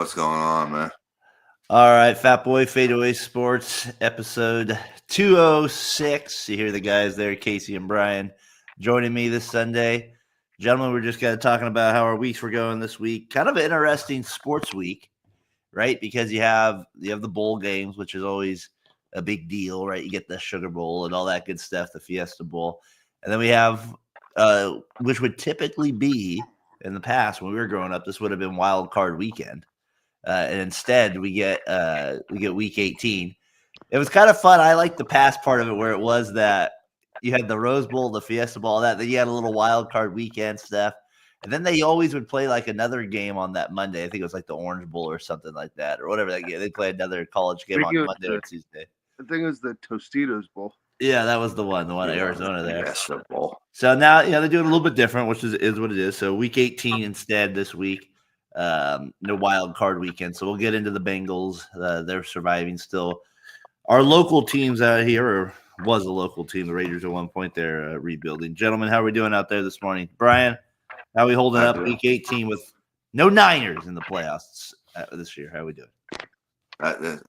What's going on, man? All right, Fatboy FadeAway Sports, episode 206. You hear the guys there, Casey and Brian, joining me this Sunday. Gentlemen, we're just kind of talking about how our weeks were going this week. Kind of an interesting sports week, right? Because you have the bowl games, which is always a big deal, right? You get the Sugar Bowl and all that good stuff, the Fiesta Bowl. And then we have, which would typically be in the past when we were growing up, this would have been Wild Card Weekend. And instead we get week 18. It was kind of fun. I liked the past part of it where it was that you had the Rose Bowl, the Fiesta Bowl, that then you had a little wild card weekend stuff. And then they always would play like another game on that Monday. I think it was like the Orange Bowl or something like that, or whatever that game. They play another college game on Monday or Tuesday. I think it was the Tostitos Bowl. Yeah, that was the one in Arizona there. Fiesta Bowl. So now, they're doing a little bit different, which is what it is. So week 18 instead this week. No wild card weekend, so we'll get into the Bengals. They're surviving still. Our local teams out here, or was a local team, the Raiders at one point, they're rebuilding. Gentlemen, how are we doing out there this morning? Brian, how are we holding up week 18 with no Niners in the playoffs this year? How are we doing?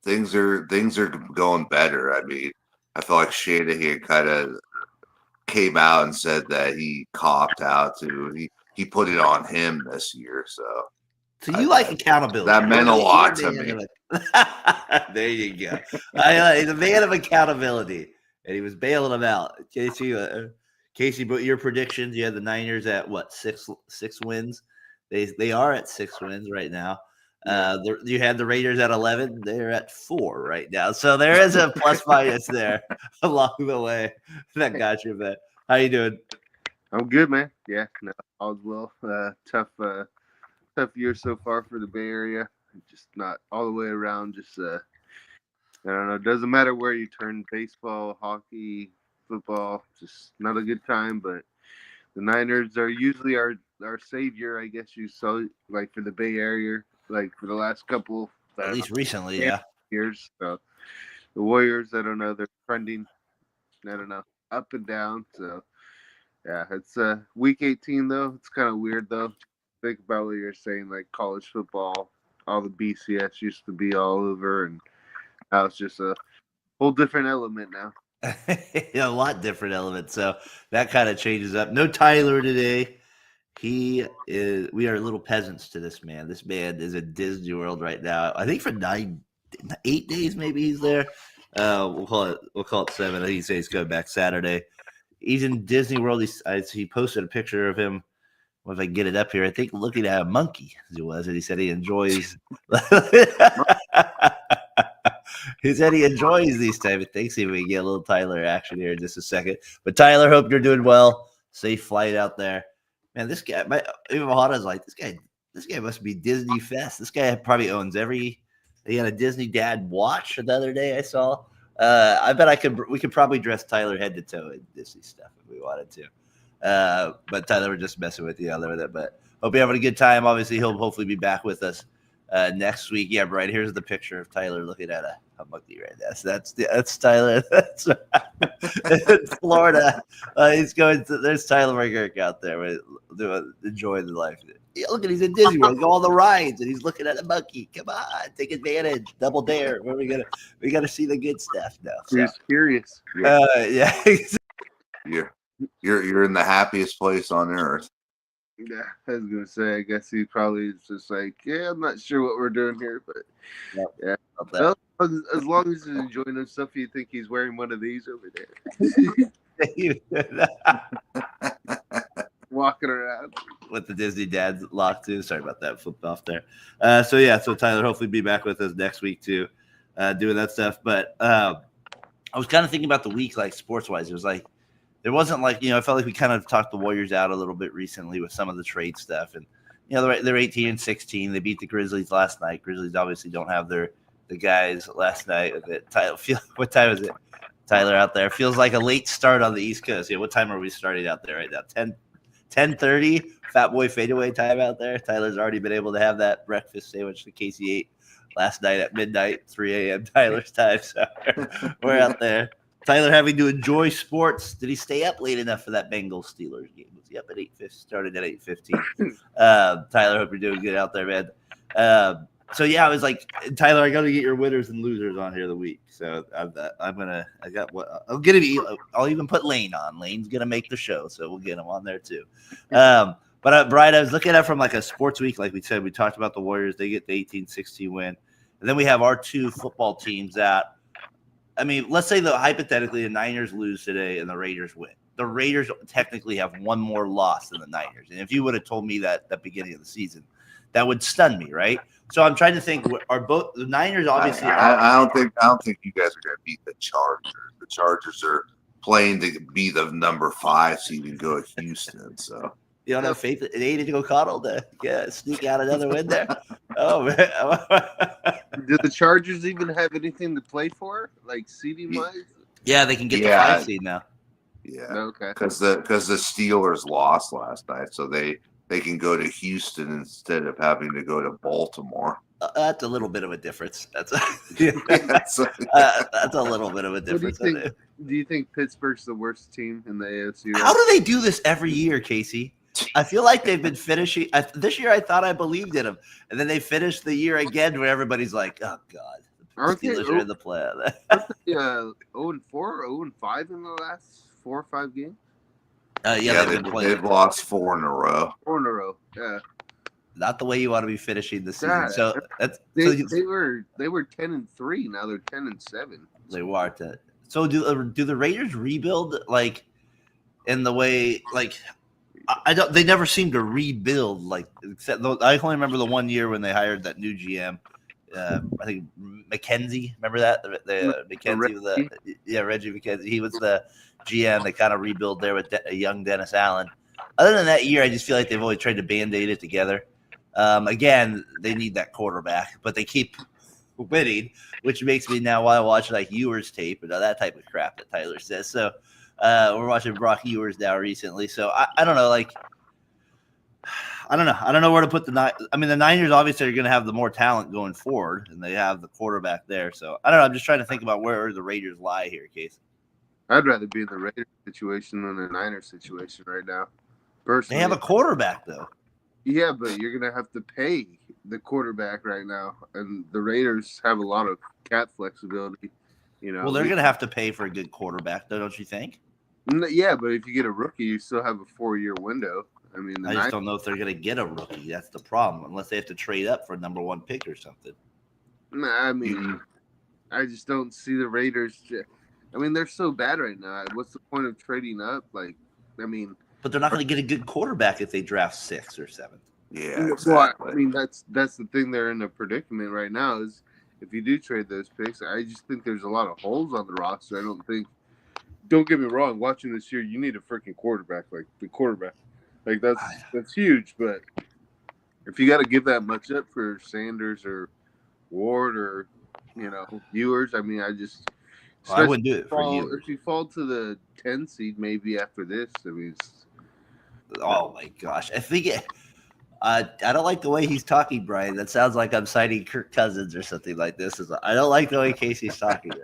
Things are going better. I mean, I feel like Shanahan kind of came out and said that he copped out to he put it on him this year. So you like accountability. That meant a lot to me. There you go. He's a man of accountability, and he was bailing them out. Casey, but your predictions, you had the Niners at what, six wins? They are at 6 wins right now. You had the Raiders at 11. They're at 4 right now. So there is a plus minus there along the way. That got you, man. How you doing? I'm good, man. Yeah, no, all's well. Tough year so far for the Bay Area. Just not all the way around. Just I don't know. It doesn't matter where you turn, baseball, hockey, football. Just not a good time. But the Niners are usually our savior, I guess you saw. Like for the Bay Area, like for the last couple, at least recently, years. So the Warriors, I don't know. They're trending. I don't know, up and down. So. Yeah, it's week 18 though. It's kind of weird though. Think about what you're saying, like college football, all the BCS used to be all over, and now it's just a whole different element now. A lot different element. So that kind of changes up. No Tyler today. We are little peasants to this man. This man is in Disney World right now. I think for 8 days maybe he's there. We'll call it 7. I think he says he's going back Saturday. He's in Disney World. He posted a picture of him. If I can get it up here, I think looking at a monkey as he was, and he said he enjoys. He said he enjoys these type of things. See if we can get a little Tyler action here in just a second. But Tyler, hope you're doing well. Safe flight out there, man. This guy, even Mahada's like this guy must be Disney Fest. This guy probably owns every. He had a Disney Dad watch the other day I saw. I bet we could probably dress Tyler head to toe in Disney stuff if we wanted to. But Tyler, we're just messing with you with it. But hope you're having a good time. Obviously, he'll hopefully be back with us next week. Yeah, right. Here's the picture of Tyler looking at a monkey right now. So that's Tyler. That's in Florida. He's going to. There's Tyler McGurk out there enjoying the life. Yeah, look at he's in Disney World, go all the rides, and he's looking at a monkey. Come on, take advantage, double dare. We gotta see the good stuff now. So. He's curious. Yeah. You're in the happiest place on earth. Yeah, I was gonna say. I guess he probably is just like, yeah, I'm not sure what we're doing here, but yeah. Well, as long as he's enjoying himself, you think he's wearing one of these over there. Walking around with the Disney Dad's lock too. Sorry about that, flipped off there. So Tyler hopefully be back with us next week too, doing that stuff. But I was kind of thinking about the week, like sports wise. It was like there wasn't like I felt like we kind of talked the Warriors out a little bit recently with some of the trade stuff, and they're 18-16. They beat the Grizzlies last night. Grizzlies obviously don't have the guys last night. Tyler, what time is it? Tyler out there feels like a late start on the East Coast. Yeah, what time are we starting out there right now? 10:30, Fatboy FadeAway time out there. Tyler's already been able to have that breakfast sandwich that Casey ate last night at midnight, 3 a.m. Tyler's time. So we're out there. Tyler having to enjoy sports. Did he stay up late enough for that Bengals Steelers game? Was he up at 8:50? Started at 8:15. Tyler, hope you're doing good out there, man. So yeah, I was like, Tyler, I got to get your winners and losers on here of the week. So I'll even put Lane on. Lane's gonna make the show, so we'll get him on there too. But Brian, I was looking at it from like a sports week, like we said, we talked about the Warriors. They get the 18-16 win, and then we have our two football teams that, I mean, let's say hypothetically the Niners lose today and the Raiders win. The Raiders technically have one more loss than the Niners, and if you would have told me that at the beginning of the season, that would stun me, right? So I'm trying to think. Are both the Niners obviously? I don't think you guys are going to beat the Chargers. The Chargers are playing to be the number 5 seed and go to Houston. So you don't have faith in Aiden O'Connell to sneak out another win there. Oh man! Do the Chargers even have anything to play for, like seeding wise? Yeah, they can get the 5 seed now. Yeah, okay. Because the Steelers lost last night, so they can go to Houston instead of having to go to Baltimore. That's a little bit of a difference. That's a little bit of a difference. Do you think Pittsburgh's the worst team in the AFC? How do they do this every year, Casey? I feel like they've been finishing. This year, I thought I believed in them, and then they finished the year again where everybody's like, "Oh God, the Steelers are in the play." 0-4, 0-5 in the last 4 or 5 games. They've lost 4 in a row. 4 in a row. Yeah. Not the way you want to be finishing the season. Yeah, so they were 10-3. Now they're 10-7. They were. So do the Raiders rebuild like in the way like I don't? They never seem to rebuild like. Except I only remember the one year when they hired that new GM. I think McKenzie. Remember that the McKenzie? Reggie McKenzie. He was the GM. They kind of rebuild there with a young Dennis Allen. Other than that year, I just feel like they've always tried to band-aid it together. Again, they need that quarterback, but they keep winning, which makes me now want to watch like Ewers tape and that type of crap that Tyler says. So we're watching Brock Ewers now recently. So I don't know, like I don't know. I don't know where to put the Niners obviously are going to have the more talent going forward, and they have the quarterback there. So I don't know. I'm just trying to think about where the Raiders lie here, Case. I'd rather be in the Raiders situation than the Niners situation right now. Personally, they have a quarterback though. Yeah, but you're gonna have to pay the quarterback right now, and the Raiders have a lot of cap flexibility. Well, they're gonna have to pay for a good quarterback, though, don't you think? Yeah, but if you get a rookie, you still have a 4-year window. I mean, I just don't know if they're gonna get a rookie. That's the problem, unless they have to trade up for a number 1 pick or something. I mean, I just don't see the Raiders. I mean, they're so bad right now. What's the point of trading up? Like, I mean. But they're not going to get a good quarterback if they draft 6th or 7th. Yeah, exactly. Well, I mean, that's the thing. They're in a predicament right now. Is if you do trade those picks, I just think there's a lot of holes on the roster. I don't think. Don't get me wrong. Watching this year, you need a freaking quarterback. Like the quarterback, like that's huge. But if you got to give that much up for Sanders or Ward or Ewers, I mean, I wouldn't do it for you. If you fall to the 10 seed, maybe after this, I mean. Oh my gosh! I think I don't like the way he's talking, Brian. That sounds like I'm citing Kirk Cousins or something like this. I don't like the way Casey's talking right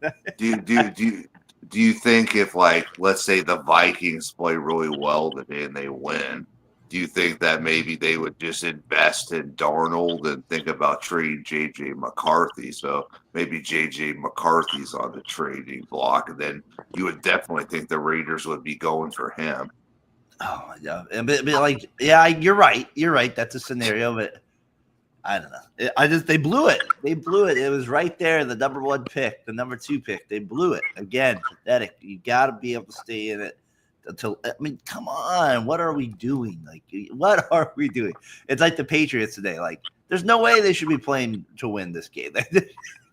now. Do you think if, like, let's say the Vikings play really well today and they win, do you think that maybe they would just invest in Darnold and think about trading J.J. McCarthy? So maybe J.J. McCarthy's on the trading block, and then you would definitely think the Raiders would be going for him. Oh yeah, but like, yeah, you're right. You're right. That's a scenario, but I don't know. They blew it. They blew it. It was right there, the number 1 pick, the number 2 pick. They blew it again. Pathetic. You got to be able to stay in it until. I mean, come on. What are we doing? Like, what are we doing? It's like the Patriots today. Like, there's no way they should be playing to win this game.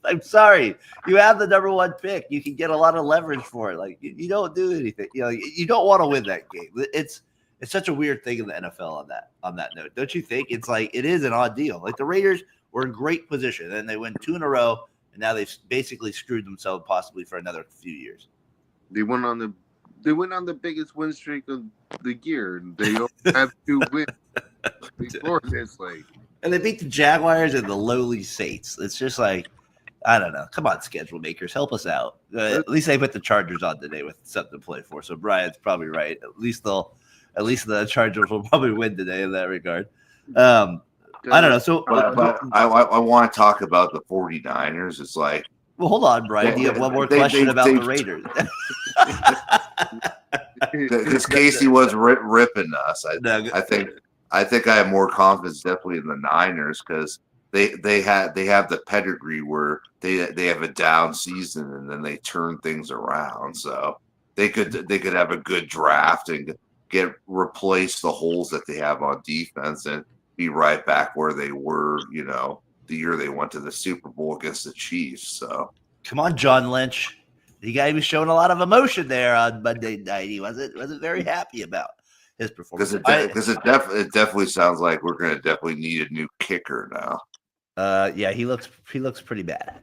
I'm sorry. You have the number 1 pick. You can get a lot of leverage for it. Like, you don't do anything. You don't want to win that game. It's such a weird thing in the NFL on that note. Don't you think? It's like it is an odd deal. Like the Raiders were in great position, and they win 2 in a row, and now they've basically screwed themselves possibly for another few years. They went on the biggest win streak of the year, and they don't have 2 wins before this. Like, and they beat the Jaguars and the lowly Saints. It's just like, I don't know. Come on, schedule makers, help us out. At least they put the Chargers on today with something to play for. So Brian's probably right. At least the Chargers will probably win today in that regard. I don't know. So, But I want to talk about the 49ers. It's like, well, hold on, Brian. Do you have one more question about the Raiders? Because Casey was ripping us. No, I think I have more confidence definitely in the Niners because they have the pedigree where they have a down season and then they turn things around. So they could have a good draft and replace the holes that they have on defense and be right back where they were, the year they went to the Super Bowl against the Chiefs. So come on, John Lynch. The guy was showing a lot of emotion there on Monday night. He wasn't very happy about his performance. Because it definitely sounds like we're going to definitely need a new kicker now. Yeah, he looks pretty bad.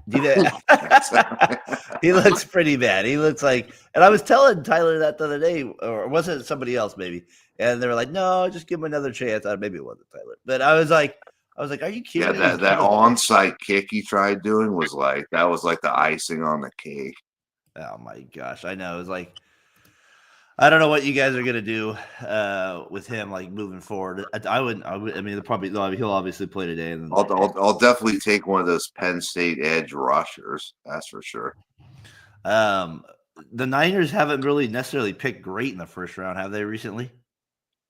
He looks pretty bad. He looks like, and I was telling Tyler that the other day, or was it somebody else maybe? And they were like, "No, just give him another chance." Maybe it wasn't Tyler, but I was like, "Are you kidding?" Yeah, that onside kick he tried doing was like the icing on the cake. Oh my gosh, I know. It's like, I don't know what you guys are gonna do with him, like moving forward. I would. I mean, he'll obviously play today. And I'll definitely take one of those Penn State edge rushers. That's for sure. The Niners haven't really necessarily picked great in the first round, have they recently?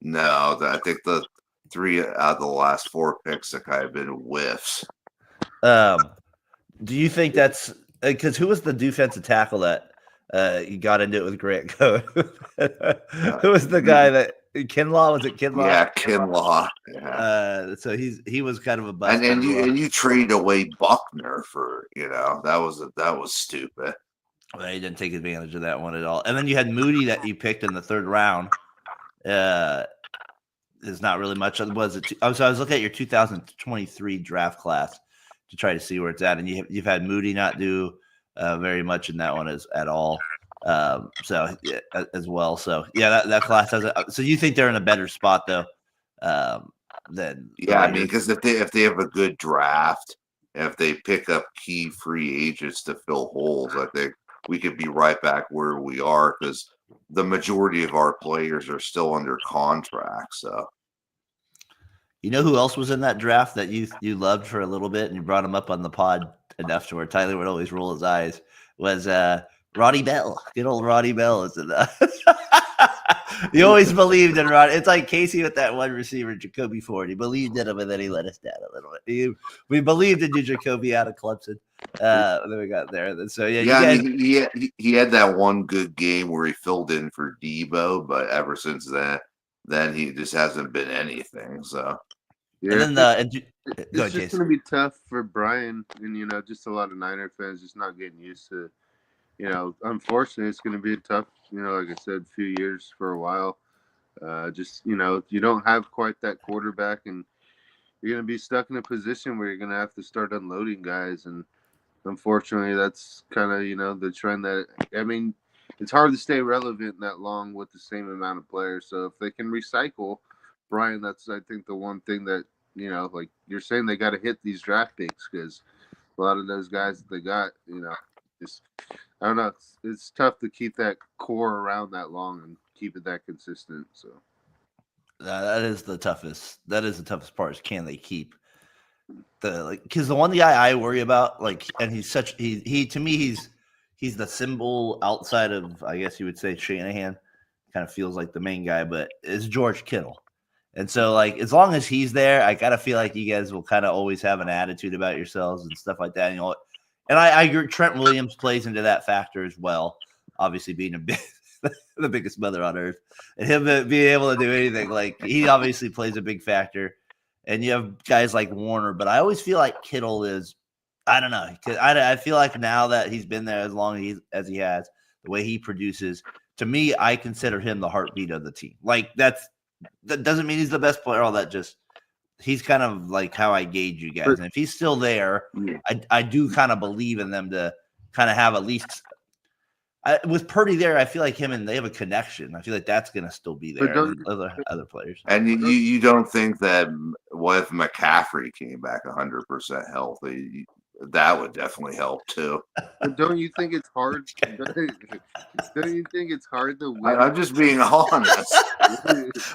No, I think the 3 out of the last 4 picks have kind of been whiffs. Do you think that's because who was the defensive tackle that you got into it with Grant Cohn? Who was the guy that Kinlaw? Was it Kinlaw? Yeah, Kinlaw. Yeah. So he was kind of a bust. And you traded away Buckner for that was stupid. Well, he didn't take advantage of that one at all. And then you had Moody that you picked in the 3rd round. There's not really much. Was it? So I was looking at your 2023 draft class to try to see where it's at, and you've had Moody not do very much in that one at all. So yeah, as well. So yeah, that class has. So you think they're in a better spot though? Than I mean, because if they have a good draft, and if they pick up key free agents to fill holes, I think we could be right back where we are because the majority of our players are still under contract. So, you know who else was in that draft that you loved for a little bit and you brought him up on the pod enough to where Tyler would always roll his eyes was Roddy Bell. Good old Roddy Bell is in that. You always believed in Roddy. It's like Casey with that one receiver, Jacoby Ford. He believed in him and then he let us down a little bit. We believed in you, Jacoby, out of Clemson. Then we got there. So he had that one good game where he filled in for Debo, but ever since then he just hasn't been anything. So yeah, and then it's just going to be tough for Brian and just a lot of Niner fans just not getting used to. Unfortunately, it's going to be a tough. Like I said, few years for a while. You don't have quite that quarterback, and you're going to be stuck in a position where you're going to have to start unloading guys. And unfortunately, that's kind of, the trend that, it's hard to stay relevant that long with the same amount of players. So if they can recycle, Brian, that's, I think, the one thing that, like you're saying, they got to hit these draft picks because a lot of those guys that they got, just, I don't know. It's tough to keep that core around that long and keep it that consistent. So that is the toughest. That is the toughest part. Is can they keep because the one guy I worry about, and he's such he to me he's the symbol outside of I guess you would say Shanahan. Kind of feels like the main guy, but is George Kittle. And so, as long as he's there, I gotta feel like you guys will kind of always have an attitude about yourselves and stuff like that. And I agree. Trent Williams plays into that factor as well. Obviously, being the biggest mother on earth, and him being able to do anything, he obviously plays a big factor. And you have guys like Warner, but I always feel like Kittle is. I don't know. I feel like now that he's been there as long as he has, the way he produces, to me, I consider him the heartbeat of the team. That doesn't mean he's the best player. All that just. He's kind of like how I gauge you guys. And if he's still there, I do kind of believe in them to kind of have at least with Purdy there. I feel like him and they have a connection. I feel like that's going to still be there. Other players. And you don't think that what if McCaffrey came back 100% healthy? that would definitely help too. But don't you think it's hard? Don't you think it's hard to win? I'm just being honest.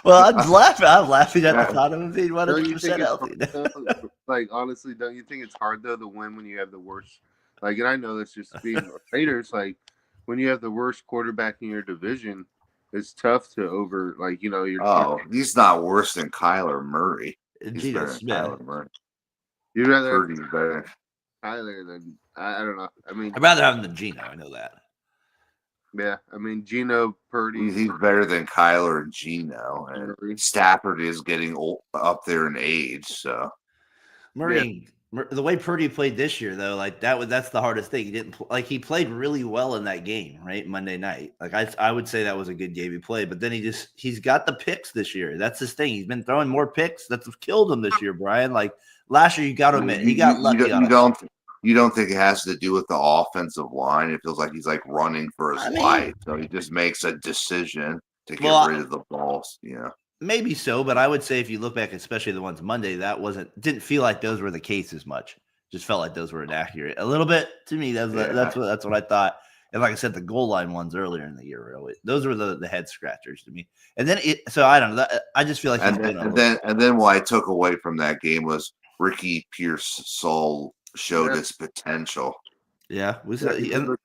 Well, I'm laughing. I'm laughing at the Yeah. thought of him being Don't you think 100% it's healthy. hard, though? Like honestly, don't you think it's hard though to win when you have the worst? Like, and I know that's just being Raiders. Like, when you have the worst quarterback in your division, it's tough to over. Like, you know, your Oh, he's not worse than Kyler Murray. He's Geno better than Smith. Kyler Murray. You'd rather have Purdy's better. Tyler than I don't know. I mean, I'd rather have him than Geno. I know that. yeah. I mean, Geno, Purdy, He's better than Kyler and Geno. And Murray. Stafford is getting old, up there in age. So Murray, the way Purdy played this year, though, like that's the hardest thing. He didn't he played really well in that game, right? Monday night. Like I would say that was a good game he played, but then he's got the picks this year. That's his thing. He's been throwing more picks. That's what killed him this year, Brian. Like last year, you got to admit he got lucky. You don't think it has to do with the offensive line? It feels like he's like running for his life. So he just makes a decision to get rid of the balls. You know. Maybe so, but I would say if you look back, especially the ones Monday, didn't feel like those were the case as much. Just felt like those were inaccurate a little bit to me. That's what I thought. And like I said, the goal line ones earlier in the year, really, those were the head scratchers to me. And then so I don't know. I just feel like and then what I took away from that game was Ricky Pearsall showed his potential. Yeah, and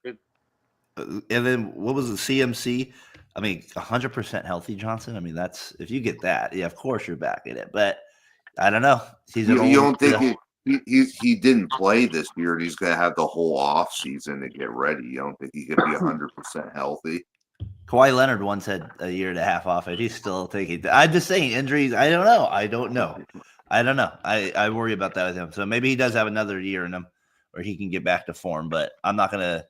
then what was the CMC? I mean, 100% healthy Johnson. I mean, that's if you get that, yeah, of course you're back in it. But I don't know. You don't think he didn't play this year, and he's going to have the whole off season to get ready. You don't think he could be 100% healthy? Kawhi Leonard once had a year and a half off it. He's still taking. I'm just saying injuries. I don't know. I worry about that with him. So maybe he does have another year in him, where he can get back to form. But I'm not gonna.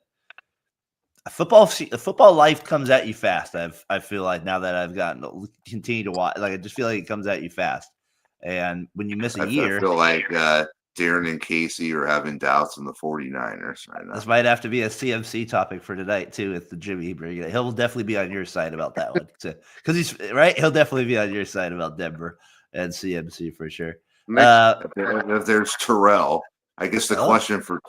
Football life comes at you fast. I feel like now that I've gotten to continue to watch, like I just feel like it comes at you fast. And when you miss a year, I feel like Daren and Casey are having doubts in the 49ers right now. This might have to be a CMC topic for tonight too. With the Jimmy bringing it, he'll definitely be on your side about that one, because he's right. He'll definitely be on your side about Denver and CMC for sure. If there's Terrell, I guess the question for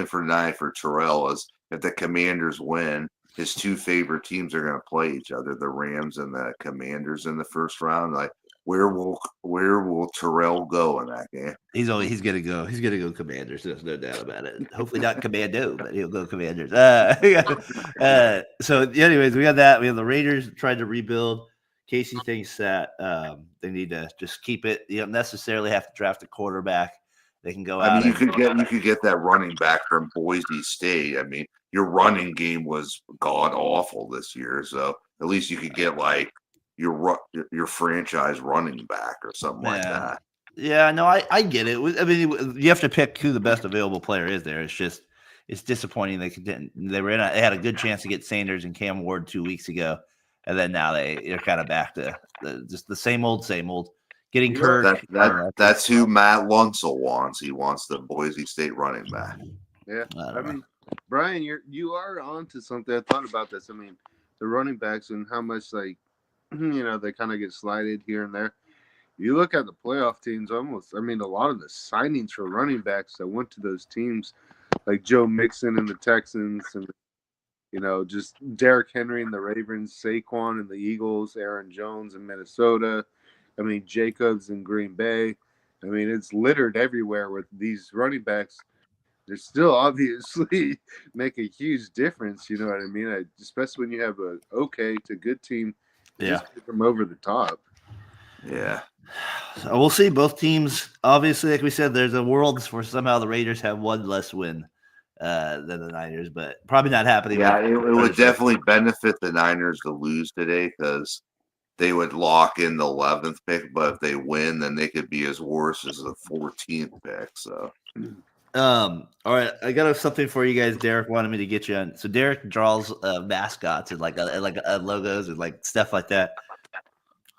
tonight for Terrell is if the Commanders win, his two favorite teams are going to play each other, the Rams and the Commanders in the first round. Like, where will Terrell go in that game? He's gonna go. He's gonna go Commanders. There's no doubt about it. Hopefully not Commando, but he'll go Commanders. So, anyways, we have that. We have the Raiders trying to rebuild. Casey thinks that they need to just keep it. You don't necessarily have to draft a quarterback. They can go out. I mean, you could get that running back from Boise State. I mean, your running game was god awful this year, so at least you could get like your franchise running back or something like that. Yeah, no, I get it. I mean, you have to pick who the best available player is there. It's disappointing they didn't. They had a good chance to get Sanders and Cam Ward 2 weeks ago, and then now they're kind of back to just the same old. Getting Kirk. That's who Matt Lunsell wants. He wants the Boise State running back. Yeah, I mean, Brian, you are onto something. I thought about this. I mean, the running backs and how much they kind of get slided here and there. You look at the playoff teams, a lot of the signings for running backs that went to those teams, like Joe Mixon and the Texans, and just Derrick Henry and the Ravens, Saquon and the Eagles, Aaron Jones in Minnesota. I mean, Jacobs in Green Bay. I mean, it's littered everywhere with these running backs. They still obviously make a huge difference. You know what I mean? Especially when you have a okay to good team. Just pick them over the top. Yeah. So we'll see. Both teams, obviously, like we said, there's a world where somehow the Raiders have one less win than the Niners, but probably not happening. Yeah, it would definitely benefit the Niners to lose today because they would lock in the 11th pick, but if they win, then they could be as worse as the 14th pick. So, all right, I got something for you guys. Derek wanted me to get you on. So Derek draws mascots and like logos and like stuff like that,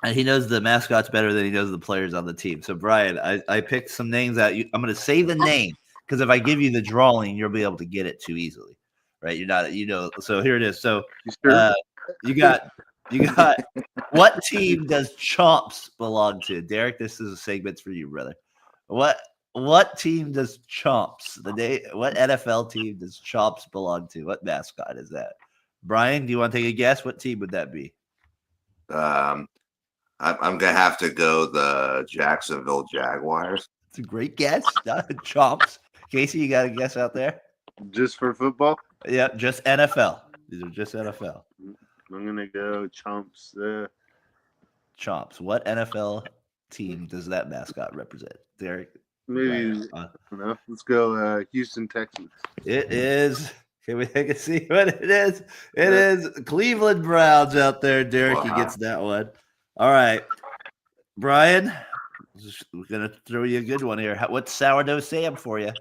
and he knows the mascots better than he knows the players on the team. So Brian, I picked some names that I'm going to say the name because if I give you the drawing, you'll be able to get it too easily, right? You're not, So here it is. So you got what team does Chomps belong to? Derek, this is a segment for you, brother. What What team does Chomps? What NFL team does Chomps belong to? What mascot is that? Brian, do you want to take a guess? What team would that be? I'm gonna have to go the Jacksonville Jaguars. It's a great guess. Chomps. Casey, you got a guess out there? Just for football? Yeah, just NFL. These are just NFL. I'm gonna go Chomps. Chomps. What NFL team does that mascot represent? Derek? Maybe I don't know. Let's go Houston Texans. It is. Can we take a see what it is? It is Cleveland Browns out there. Derek, he gets that one. All right. Brian, we're going to throw you a good one here. What's Sourdough Sam for you?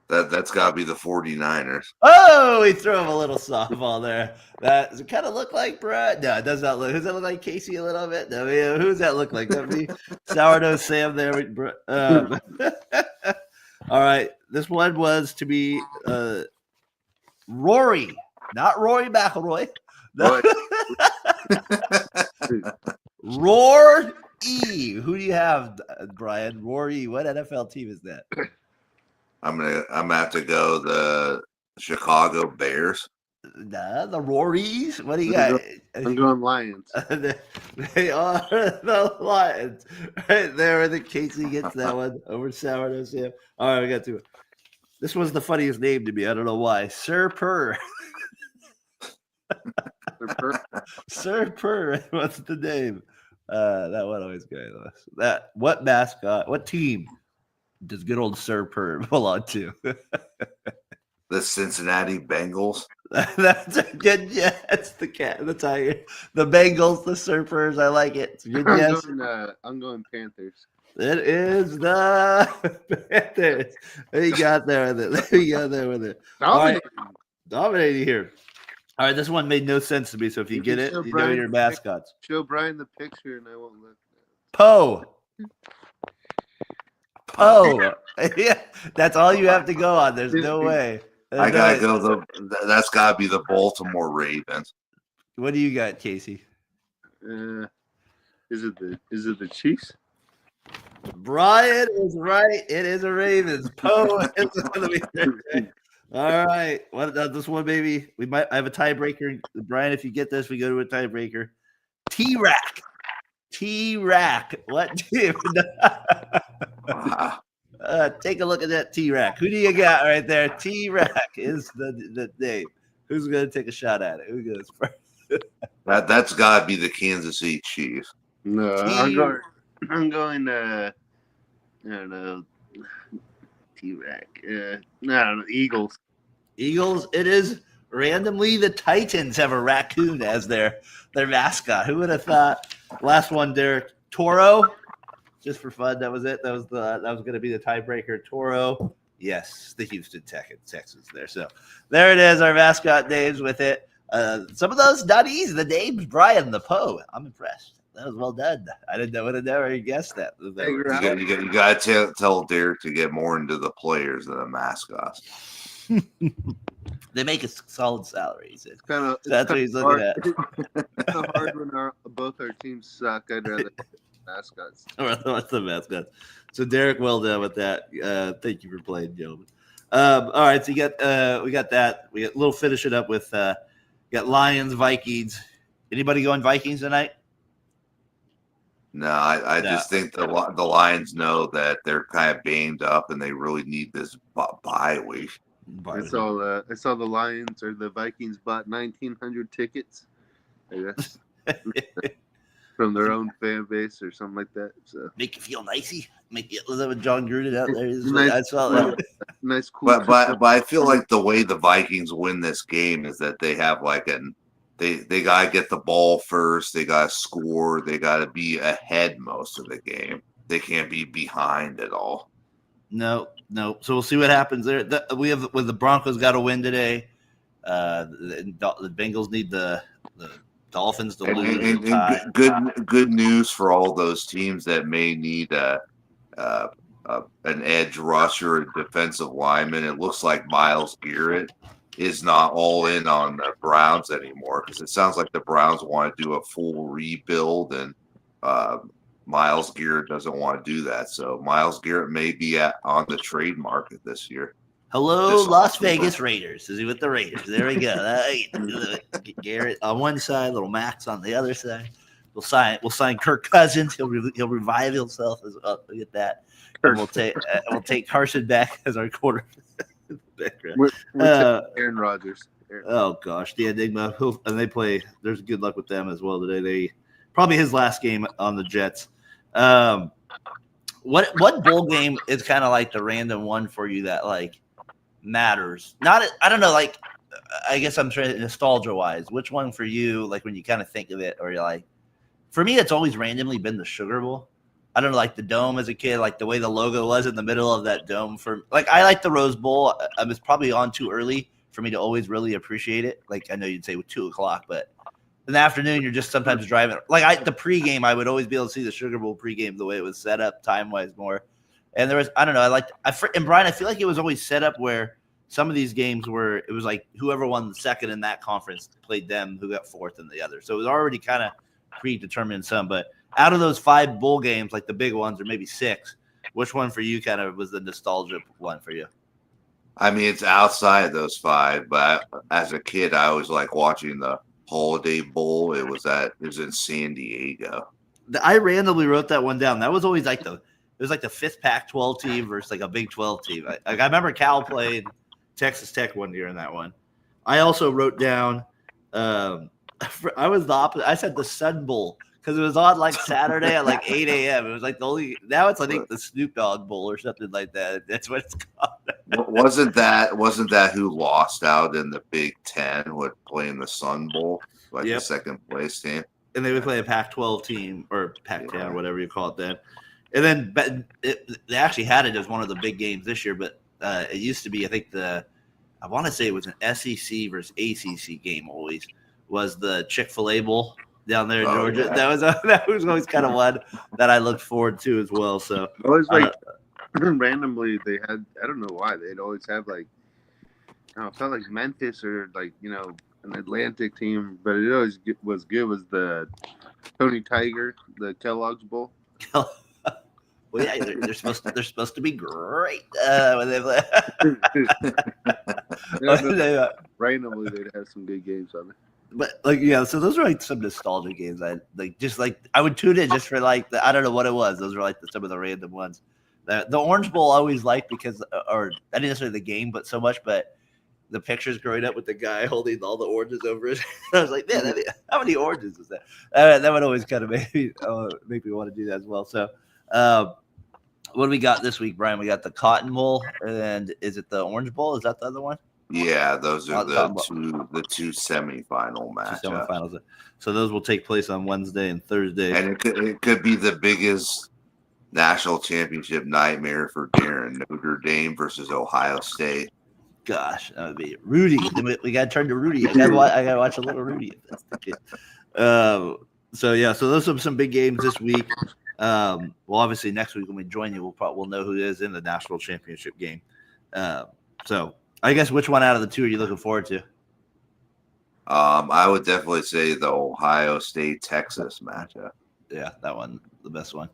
That's got to be the 49ers. Oh, we threw him a little softball there. Does it kind of look like Brian? No, it does not look. Does that look like Casey a little bit? No, who does that look like? That be Sourdough Sam there. All right. This one was to be Rory, not Rory McIlroy. No. Roar E. Who do you have, Brian? Rory. What NFL team is that? I'm gonna have to go the Chicago Bears. Nah, the Rories. What do you got? I'm going Lions. They are the Lions. Right there, I think Casey gets that one over Sourdough Sam. All right, we got to it. This was the funniest name to me. I don't know why. Sir Purr. Sir Purr. What's the name? That one always goes. What mascot? What team does good old Sir Purr belong to? The Cincinnati Bengals. That's a good guess. The cat, the tiger, the Bengals, the Surfers. I like it. It's a good guess. I'm going Panthers. It is the Panthers. He got there with it. He got there with it. Dominating here. All right, this one made no sense to me. So if you get it, you know your mascots. Show Brian the picture, and I won't look. Poe. Poe. Yeah, that's all you have to go on. There's no way. I gotta go. That's gotta be the Baltimore Ravens. What do you got, Casey? Is it the Chiefs? Brian is right. It is a Ravens. Poe is going to be there. All right. What this one, baby? I have a tiebreaker. Brian, if you get this, we go to a tiebreaker. T-Rack. T-Rack. What team? Take a look at that T-Rack. Who do you got right there? T-Rack is the name. Who's going to take a shot at it? Who goes first? That's got to be the Kansas City Chiefs. No, I'm going. I don't know. T-Rack. I don't know. Eagles. Eagles. It is randomly the Titans have a raccoon as their mascot. Who would have thought? Last one, Derek. Toro. Just for fun, that was it. That was going to be the tiebreaker. Toro. Yes, the Houston Texans there. So there it is. Our mascot names with it. Some of those not easy. The names Brian the Poe. I'm impressed. That was well done. I would have never guessed that. You got to tell Derek to get more into the players than the mascots. They make a solid salary. That's what he's looking at. It's so hard when both our teams suck. I'd rather mascots. What's the mascots? So Derek, well done with that. Thank you for playing, gentlemen. All right, so we got that. We got a little finish it up with got Lions, Vikings. Anybody going Vikings tonight? No, I just think the Lions know that they're kind of banged up and they really need this bye week. I saw the Lions or the Vikings bought 1,900 tickets, I guess, from their own fan base or something like that. So make you feel nicey. Make you live with John Gruden out there. Nice, I saw that. Nice, cool. But I feel like the way the Vikings win this game is that they have like they gotta get the ball first. They gotta score. They gotta be ahead most of the game. They can't be behind at all. No. So we'll see what happens there. The Broncos got to win today. The Bengals need the Dolphins to lose. And good news for all those teams that may need an edge rusher, a defensive lineman. It looks like Myles Garrett is not all in on the Browns anymore because it sounds like the Browns want to do a full rebuild and Miles Garrett doesn't want to do that. So Miles Garrett may be on the trade market this year. Hello, This Las offseason. Vegas Raiders. Is he with the Raiders? There we go. Garrett on one side, little Max on the other side. We'll sign Kirk Cousins. He'll revive himself as well. Look at that. And we'll take Carson back as our quarterback. We're Aaron Rodgers. Oh gosh, the Enigma. And they play. There's good luck with them as well today. They probably his last game on the Jets. What bowl game is kind of like the random one for you that like matters? I don't know. Like I guess I'm trying nostalgia wise. Which one for you? Like when you kind of think of it, or you're like, for me, it's always randomly been the Sugar Bowl. I don't know, like the dome as a kid, like the way the logo was in the middle of that dome. For like, I like the Rose Bowl. I was probably on too early for me to always really appreciate it. Like I know you'd say with 2:00, but in the afternoon, you're just sometimes driving. Like the pregame, I would always be able to see the Sugar Bowl pregame the way it was set up time wise more. And there was, I don't know, and Brian, I feel like it was always set up where some of these games were, it was like whoever won the second in that conference played them who got fourth in the other. So it was already kind of predetermined some, but out of those 5 bowl games, like the big ones, or maybe 6, which one for you kind of was the nostalgia one for you? I mean, it's outside those 5, but as a kid, I always like watching the Holiday Bowl. It was in San Diego. I randomly wrote that one down. That was always like it was like the 5th Pac-12 team versus like a Big 12 team. I remember Cal played Texas Tech one year in that one. I also wrote down. I was the opposite. I said the Sun Bowl because it was on like Saturday at like 8 a.m. It was like the only. Now it's I think the Snoop Dogg Bowl or something like that. That's what it's called. Wasn't that who lost out in the Big Ten would play in the Sun Bowl, like the second place team? And they would play a Pac-12 team or Pac-10 or whatever you call it then. And then they actually had it as one of the big games this year, but it used to be, I think I want to say it was an SEC versus ACC game always, was the Chick-fil-A Bowl down there in Georgia. Yeah. That was always kind of one that I looked forward to as well. So always like randomly they had, I don't know why, they'd always have like, I don't know, it felt like Memphis or like, an Atlantic team, but it always was good was the Tony Tiger, the Kellogg's Bowl. Well, yeah, they're supposed to be great when they play. Randomly, they'd have some good games on it. But so those are like some nostalgia games. I would tune in just for like I don't know what it was. Those were like some of the random ones. The Orange Bowl I always liked because, or I didn't necessarily the game, but so much, but the pictures growing up with the guy holding all the oranges over his. I was like, man, how many oranges is that? That would always kind of make me want to do that as well. So. What do we got this week, Brian? We got the Cotton Bowl, and is it the Orange Bowl? Is that the other one? Yeah, those are the two semifinal matchups. Semifinals. So those will take place on Wednesday and Thursday. And it could be the biggest national championship nightmare for Daren. Notre Dame versus Ohio State. Gosh, that would be Rudy. We got to turn to Rudy. I got to watch a little Rudy. If that's the kid. So those are some big games this week. Well, obviously next week when we join you, we'll know who is in the national championship game. So I guess which one out of the two are you looking forward to? I would definitely say the Ohio State Texas matchup. Yeah, that one, the best one.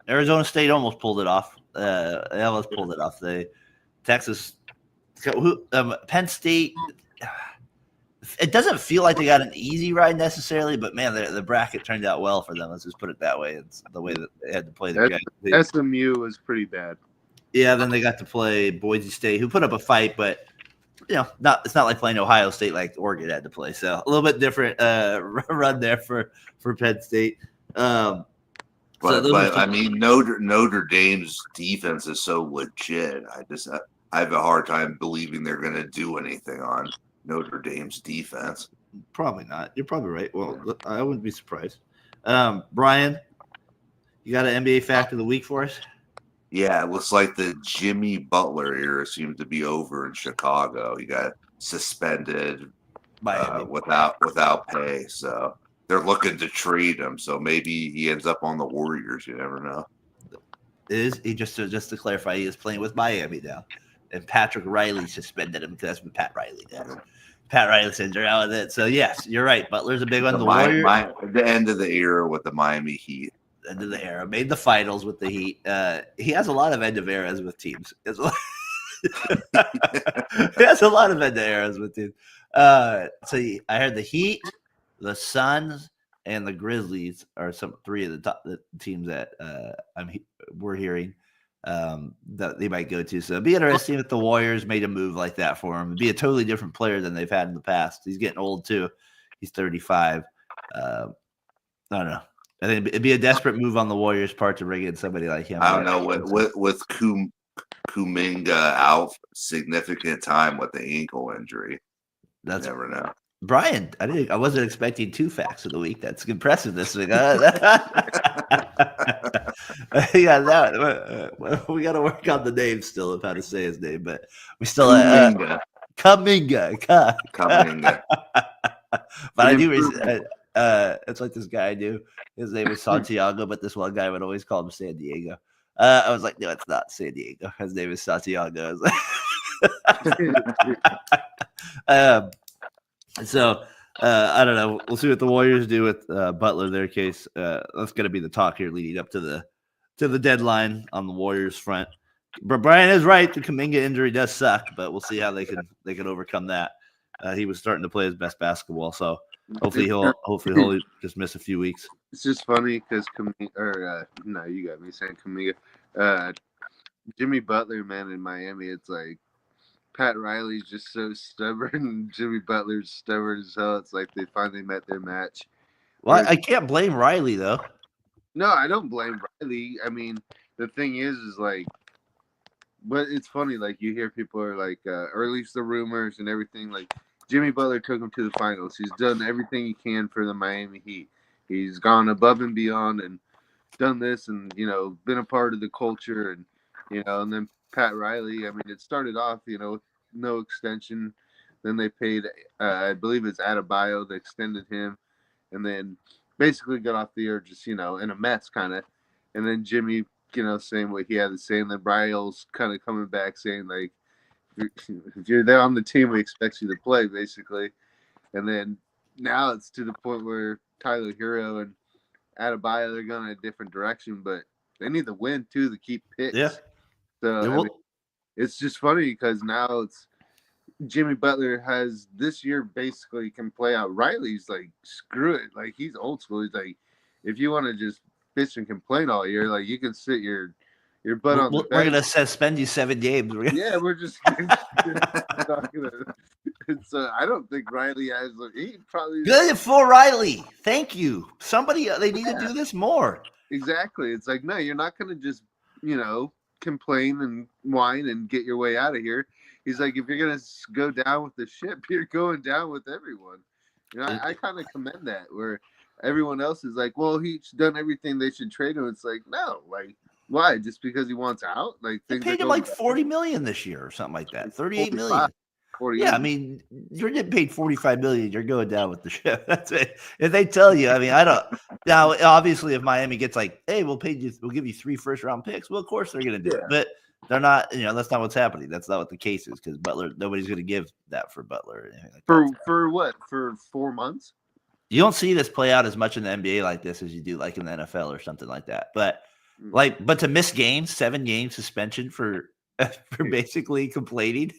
Arizona State almost pulled it off. They almost pulled it off. Texas, Penn State. It doesn't feel like they got an easy ride necessarily, but man, the bracket turned out well for them. Let's just put it that way. It's the way that they had to play the guys. SMU was pretty bad. Yeah, then they got to play Boise State, who put up a fight, but it's not like playing Ohio State like Oregon had to play. So a little bit different run there for Penn State. But I mean, Notre Dame's defense is so legit. I have a hard time believing they're going to do anything on Notre Dame's defense. Probably not. You're probably right. Well, I wouldn't be surprised. Brian, you got an NBA fact of the week for us? Yeah, it looks like the Jimmy Butler era seems to be over in Chicago. He got suspended without pay, so they're looking to trade him. So maybe he ends up on the Warriors. You never know. Is he just to clarify? He is playing with Miami now, and Patrick Riley suspended him because that's what Pat Riley does. Pat Riley sends her out with it. So yes, you're right. Butler's a big one. The Warriors, the end of the era with the Miami Heat. end of the era. Made the finals with the Heat. He has a lot of end of eras with teams. He has a lot of end of eras with teams. I heard the Heat, the Suns, and the Grizzlies are three of the top teams that we're hearing that they might go to. So it'd be interesting if the Warriors made a move like that for him. It'd be a totally different player than they've had in the past. He's getting old too. He's 35. I don't know. I think it'd be a desperate move on the Warriors' part to bring in somebody like him. I don't know with Kuminga out significant time with the ankle injury. That's never know. Brian, I wasn't expecting 2 facts of the week. That's impressive this week. Yeah, we got to work on the name still of how to say his name, but we still Kuminga. But I do. It's like this guy I knew. His name was Santiago, but this one guy would always call him San Diego. I was like, no, it's not San Diego. His name is Santiago. I was like, I don't know. We'll see what the Warriors do with Butler. Their case. That's going to be the talk here leading up to the deadline on the Warriors front. But Brian is right. The Kuminga injury does suck, but we'll see how they can overcome that. He was starting to play his best basketball, so hopefully he'll just miss a few weeks. It's just funny because you got me saying Kuminga. Jimmy Butler, man, in Miami, it's like Pat Riley's just so stubborn. Jimmy Butler's stubborn as hell. It's like they finally met their match. Well, I can't blame Riley though. No, I don't blame Riley. I mean, the thing is like, but it's funny. Like you hear people are like, or at least the rumors and everything. Like Jimmy Butler took him to the finals. He's done everything he can for the Miami Heat. He's gone above and beyond and done this, and been a part of the culture, and and then Pat Riley. I mean, it started off, with no extension. Then they paid, I believe it's Adebayo. They extended him, and then basically got off the air just, in a mess kind of. And then Jimmy, saying what he had to say, and then Bryles kind of coming back saying like, if you're there on the team, we expect you to play, basically. And then now it's to the point where Tyler Hero and Adebayo, they're going in a different direction, but they need to win too to keep picks. Yeah. So it's just funny because now it's Jimmy Butler has this year basically can play out. Riley's like, screw it. Like he's old school. He's like, if you want to just bitch and complain all year, like you can sit your butt on the bench. We're gonna suspend you 7 games. Yeah, we're just talking. So I don't think Riley has. He probably good for Riley. Thank you. Somebody they need to do this more. Exactly. It's like, no, you're not gonna just complain and whine and get your way out of here. He's like, if you're gonna go down with the ship, you're going down with everyone. I kind of commend that. Where everyone else is like, well, he's done everything, they should trade him. It's like, no, like why? Just because he wants out? Like they paid him like $40 million this year or something like that. $38 million. 48. Yeah, I mean, you're getting paid $45 million. You're going down with the ship. That's it. If they tell you, I mean, I don't. Now, obviously, if Miami gets like, hey, we'll give you 3 first-round picks. Well, of course they're going to do it, but they're not. That's not what's happening. That's not what the case is because Butler. Nobody's going to give that for Butler or anything like that. For what? For 4 months? You don't see this play out as much in the NBA like this as you do like in the NFL or something like that. But to miss games, 7 game suspension for basically complaining.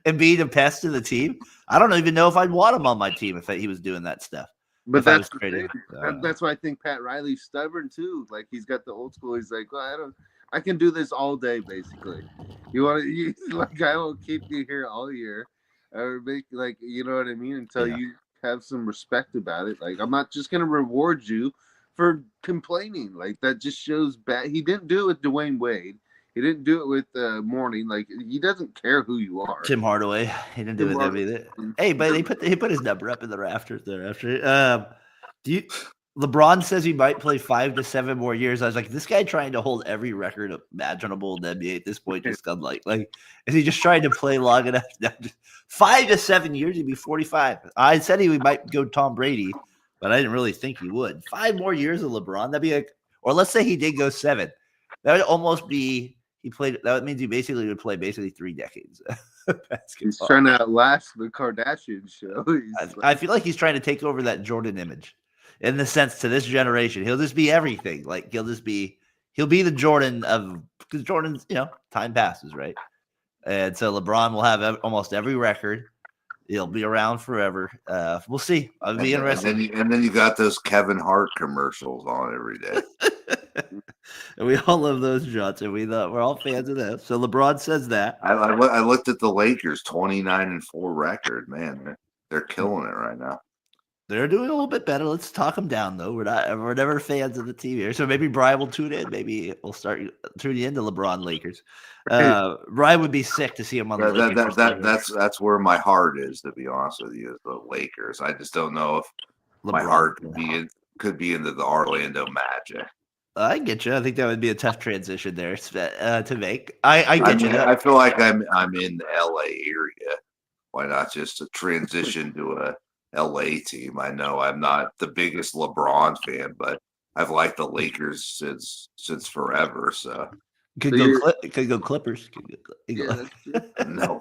And being a pest to the team, I don't even know if I'd want him on my team if he was doing that stuff. But that's why I think Pat Riley's stubborn too. Like he's got the old school. He's like, well, I can do this all day. Basically, I will keep you here all year, or make you know what I mean, until you have some respect about it. Like I'm not just gonna reward you for complaining. Like that just shows bad. He didn't do it with Dwayne Wade. He didn't do it with Morning. Like he doesn't care who you are. Tim Hardaway. He didn't do it with either. Hey, but he put his number up in the rafters there after. LeBron says he might play 5 to 7 more years. I was like, this guy trying to hold every record imaginable in the NBA at this point. Just I'm like, is he just trying to play long enough? 5 to 7 years, he'd be 45. I said he might go Tom Brady, but I didn't really think he would. 5 more years of LeBron, that'd be like, or let's say he did go 7. That would almost be. He played. That means he basically would play 3 decades. He's trying to outlast the Kardashian show. I feel like he's trying to take over that Jordan image. in the sense to this generation. He'll just be everything. Like he'll be the Jordan of because Jordan's time passes, right? And so LeBron will have almost every record. He'll be around forever. We'll see. I'll be interested. And then you got those Kevin Hart commercials on every day. And we all love those shots, and we're all fans of that. So LeBron says that. I looked at the Lakers 29-4 record. Man, they're killing it right now. They're doing a little bit better. Let's talk them down, though. We're never fans of the team here. So maybe Brian will tune in. Maybe we'll start tuning into LeBron Lakers. Brian would be sick to see him on the Lakers. That's where my heart is, to be honest with you, is the Lakers. I just don't know if my heart could be into the Orlando Magic. I get you. I think that would be a tough transition there to make. I get you. I feel like I'm in the LA area. Why not just transition to a LA team? I know I'm not the biggest LeBron fan, but I've liked the Lakers since forever. So could go Clippers. No.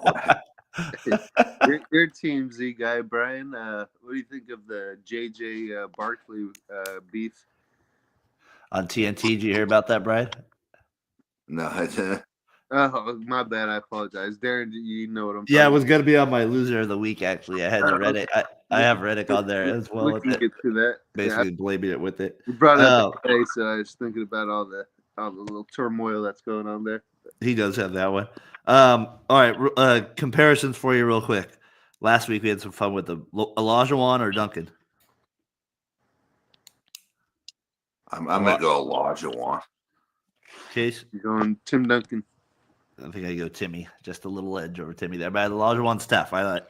Your team, Z guy, Brian. What do you think of the JJ Barkley beef on TNT? Did you hear about that, Brian? No, I didn't. Oh, my bad. I apologize. Darren, you know what I'm talking about. It was going to be on my loser of the week, actually. I had Reddit. I have Reddit on there as well. We can get to that. Basically blaming it with it. You brought it up today, so I was thinking about all the little turmoil that's going on there. He does have that one. All right, comparisons for you real quick. Last week we had some fun with the Olajuwon or Duncan. I'm gonna go Olajuwon. Chase, you're going Tim Duncan. I think I go Timmy. Just a little edge over Timmy there, but Olajuwon's tough. I like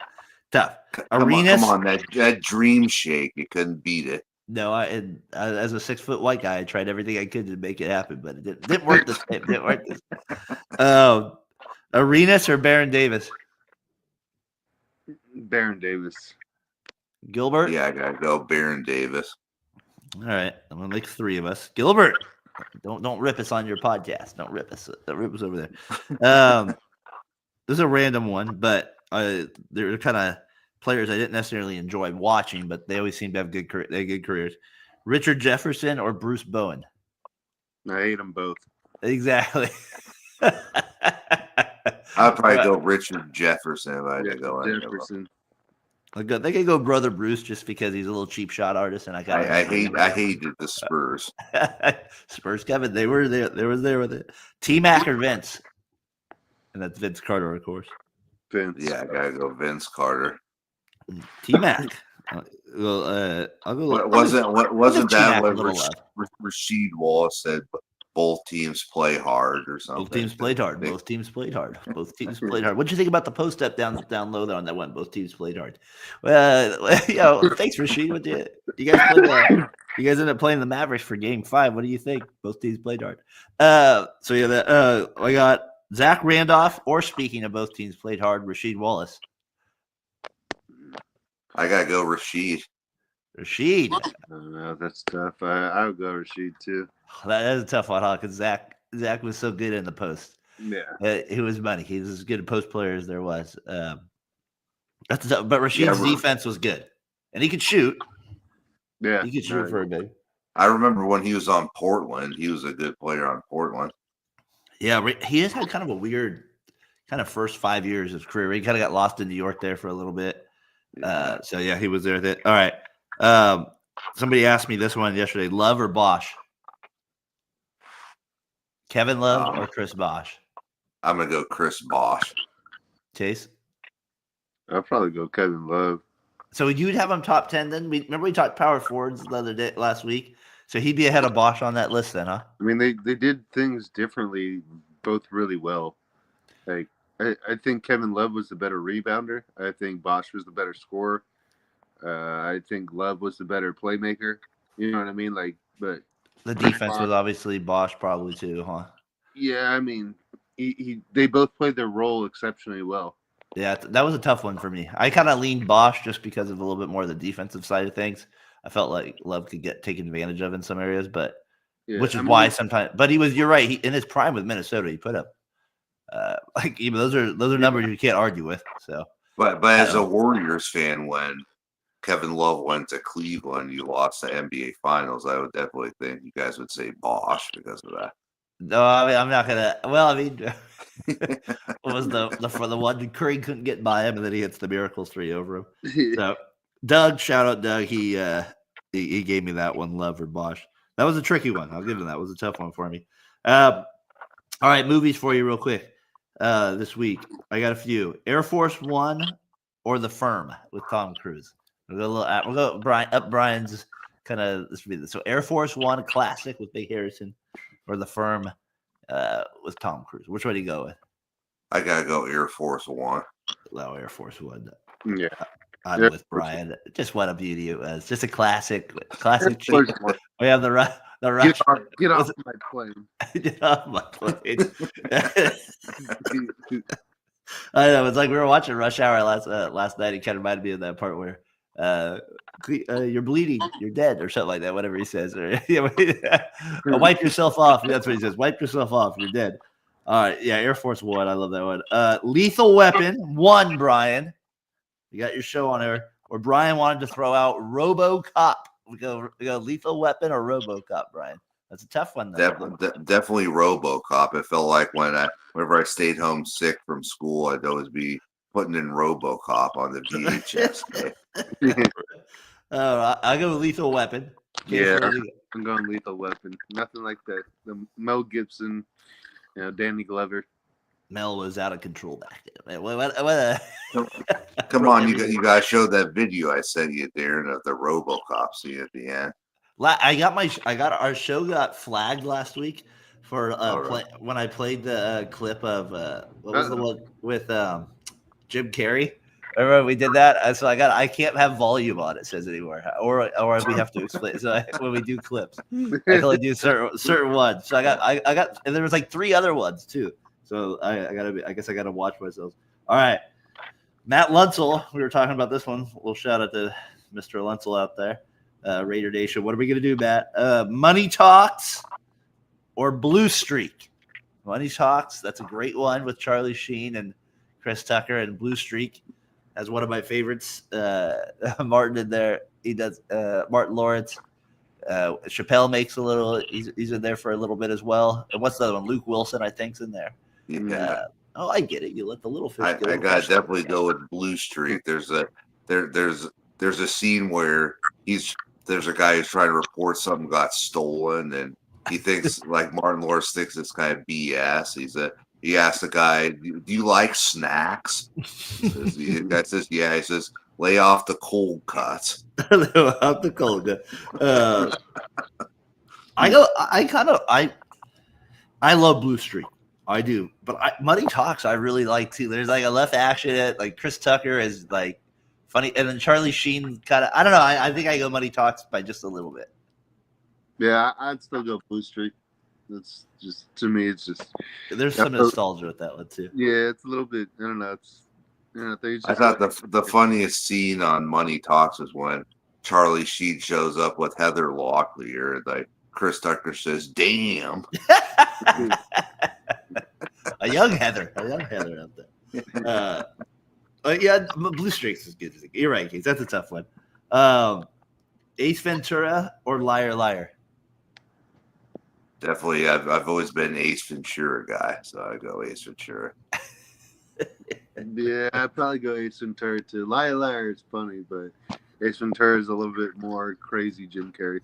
tough. Come on, that dream shake. You couldn't beat it. No, as a 6-foot white guy, I tried everything I could to make it happen, but it didn't work this time. Didn't work this time. Arenas or Baron Davis? Baron Davis. Gilbert? Yeah, I gotta go Baron Davis. All right, I'm gonna make 3 of us. Gilbert, don't rip us on your podcast. Don't rip us. Don't rip us over there. This is a random one, but they're kind of players I didn't necessarily enjoy watching, but they always seem to have good careers. Richard Jefferson or Bruce Bowen? I hate them both. Exactly. I'd probably go Richard Jefferson if I had to go. Jefferson. They could go Brother Bruce just because he's a little cheap shot artist, and I hated the Spurs. Spurs, Kevin. They were there. They were there with it. T-Mac or Vince? And that's Vince Carter, of course. Vince. Yeah, I gotta go Vince Carter. T-Mac. Well, I'll go. Wasn't that what Rasheed Wallace said? Both teams play hard or something. Both teams played hard. Both teams played hard. Both teams played hard. What'd you think about the post up down low there on that one? Both teams played hard. Well, thanks, Rasheed. What you guys play? You guys ended up playing the Mavericks for Game 5. What do you think? Both teams played hard. So yeah, I got Zach Randolph. Or speaking of both teams played hard, Rasheed Wallace. I gotta go Rasheed. Rasheed. No, that's tough. I would go Rasheed too. That is a tough one, huh? Because Zach was so good in the post. Yeah, he was money. He was as good a post player as there was. That's tough. But Rasheed's defense was good, and he could shoot. Yeah, he could shoot for a big. I remember when he was on Portland. He was a good player on Portland. Yeah, he has had kind of a weird kind of first 5 years of his career. He kind of got lost in New York there for a little bit. So yeah, he was there. All right. Somebody asked me this one yesterday: Love or Bosch? Kevin Love or Chris Bosh? I'm gonna go Chris Bosh. Chase? I'll probably go Kevin Love. So you'd have him top 10 then? Remember we talked power forwards last week? So he'd be ahead of Bosh on that list then, huh? I mean, they did things differently, both really well. Like I think Kevin Love was the better rebounder. I think Bosh was the better scorer. I think Love was the better playmaker. You know what I mean? Like, but the defense was obviously Bosh probably too, huh? Yeah, I mean, they both played their role exceptionally well. Yeah, that was a tough one for me. I kind of leaned Bosh just because of a little bit more of the defensive side of things. I felt like Love could get taken advantage of in some areas, but which is why sometimes. But you're right. He in his prime with Minnesota, he put up even those are numbers you can't argue with. So, but as a Warriors fan, when Kevin Love went to Cleveland, you lost the NBA Finals, I would definitely think you guys would say Bosch because of that. No, I mean, I'm not gonna. Well, I mean, what was for the one Curry couldn't get by him, and then he hits the miracles 3 over him. So, Doug, shout out Doug. He gave me that one, Love or Bosch. That was a tricky one. I'll give him that. It was a tough one for me. All right, movies for you real quick. This week I got a few. Air Force One or The Firm with Tom Cruise. We'll go Brian's kind of this would be so Air Force One, a classic with Big Harrison, or The Firm with Tom Cruise. Which one do you go with? I gotta go Air Force One. No, Air Force One. Yeah. I'm with Brian. Just what a beauty it was. Just a classic. We have the rush. Get off my plane. Get off my plane. I know. It's like we were watching Rush Hour last night. It kind of reminded me of that part where you're bleeding, you're dead, or something like that. Whatever he says. Or wipe yourself off. That's what he says. Wipe yourself off. You're dead. All right. Yeah. Air Force One. I love that one. Lethal Weapon 1. Brian, you got your show on there. Where Brian wanted to throw out RoboCop. We go Lethal Weapon or RoboCop, Brian. That's a tough one, though. Definitely RoboCop. It felt like whenever I stayed home sick from school, I'd always be putting in RoboCop on the VHS. I go with Lethal Weapon. Yeah, I'm going Lethal Weapon. Nothing like that. The Mel Gibson, Danny Glover. Mel was out of control back then. Come on, you guys showed that video I sent you, Darren, of the RoboCop scene at the end. Our show got flagged last week for when I played the clip of what was the one with Jim Carrey. Remember we did that? So I can't have volume on, it says anymore, or we have to explain. So when we do clips, I can only do certain ones. So I got, and there was like 3 other ones too. So I guess I gotta watch myself. All right, Matt Lunsell. We were talking about this one. A little shout out to Mr. Lunsell out there, Raider Nation. What are we gonna do, Matt? Money Talks or Blue Streak? Money Talks. That's a great one with Charlie Sheen and Chris Tucker, and Blue Streak as one of my favorites. Martin in there. He does. Martin Lawrence. Chappelle makes a little. He's in there for a little bit as well. And what's the other one? Luke Wilson, I think, is in there. Yeah. I get it. You let the little fish. I gotta definitely go with Blue Streak. There's a scene where there's a guy who's trying to report something got stolen, and he thinks like Martin Lawrence thinks it's kind of BS. He asks the guy, "Do you like snacks?" The guy says, "Yeah." He says, "Lay off the cold cuts." Lay off the cold cut. I love Blue Streak. I do, but Money Talks I really like too. There's like a left action, like Chris Tucker is like funny, and then Charlie Sheen kind of. I don't know. I think I go Money Talks by just a little bit. Yeah, I'd still go Blue Streak. That's just, to me, it's just. There's some nostalgia with that one too. Yeah, it's a little bit. I don't know. I thought the funniest scene on Money Talks is when Charlie Sheen shows up with Heather Locklear, and like Chris Tucker says, "Damn." A young Heather out there. Yeah, Blue Streaks is good. You're right, Keith. That's a tough one. Ace Ventura or Liar Liar? Definitely, I've always been Ace Ventura guy, so I go Ace Ventura. Yeah, I'd probably go Ace Ventura too. Liar Liar is funny, but Ace Ventura is a little bit more crazy Jim Carrey.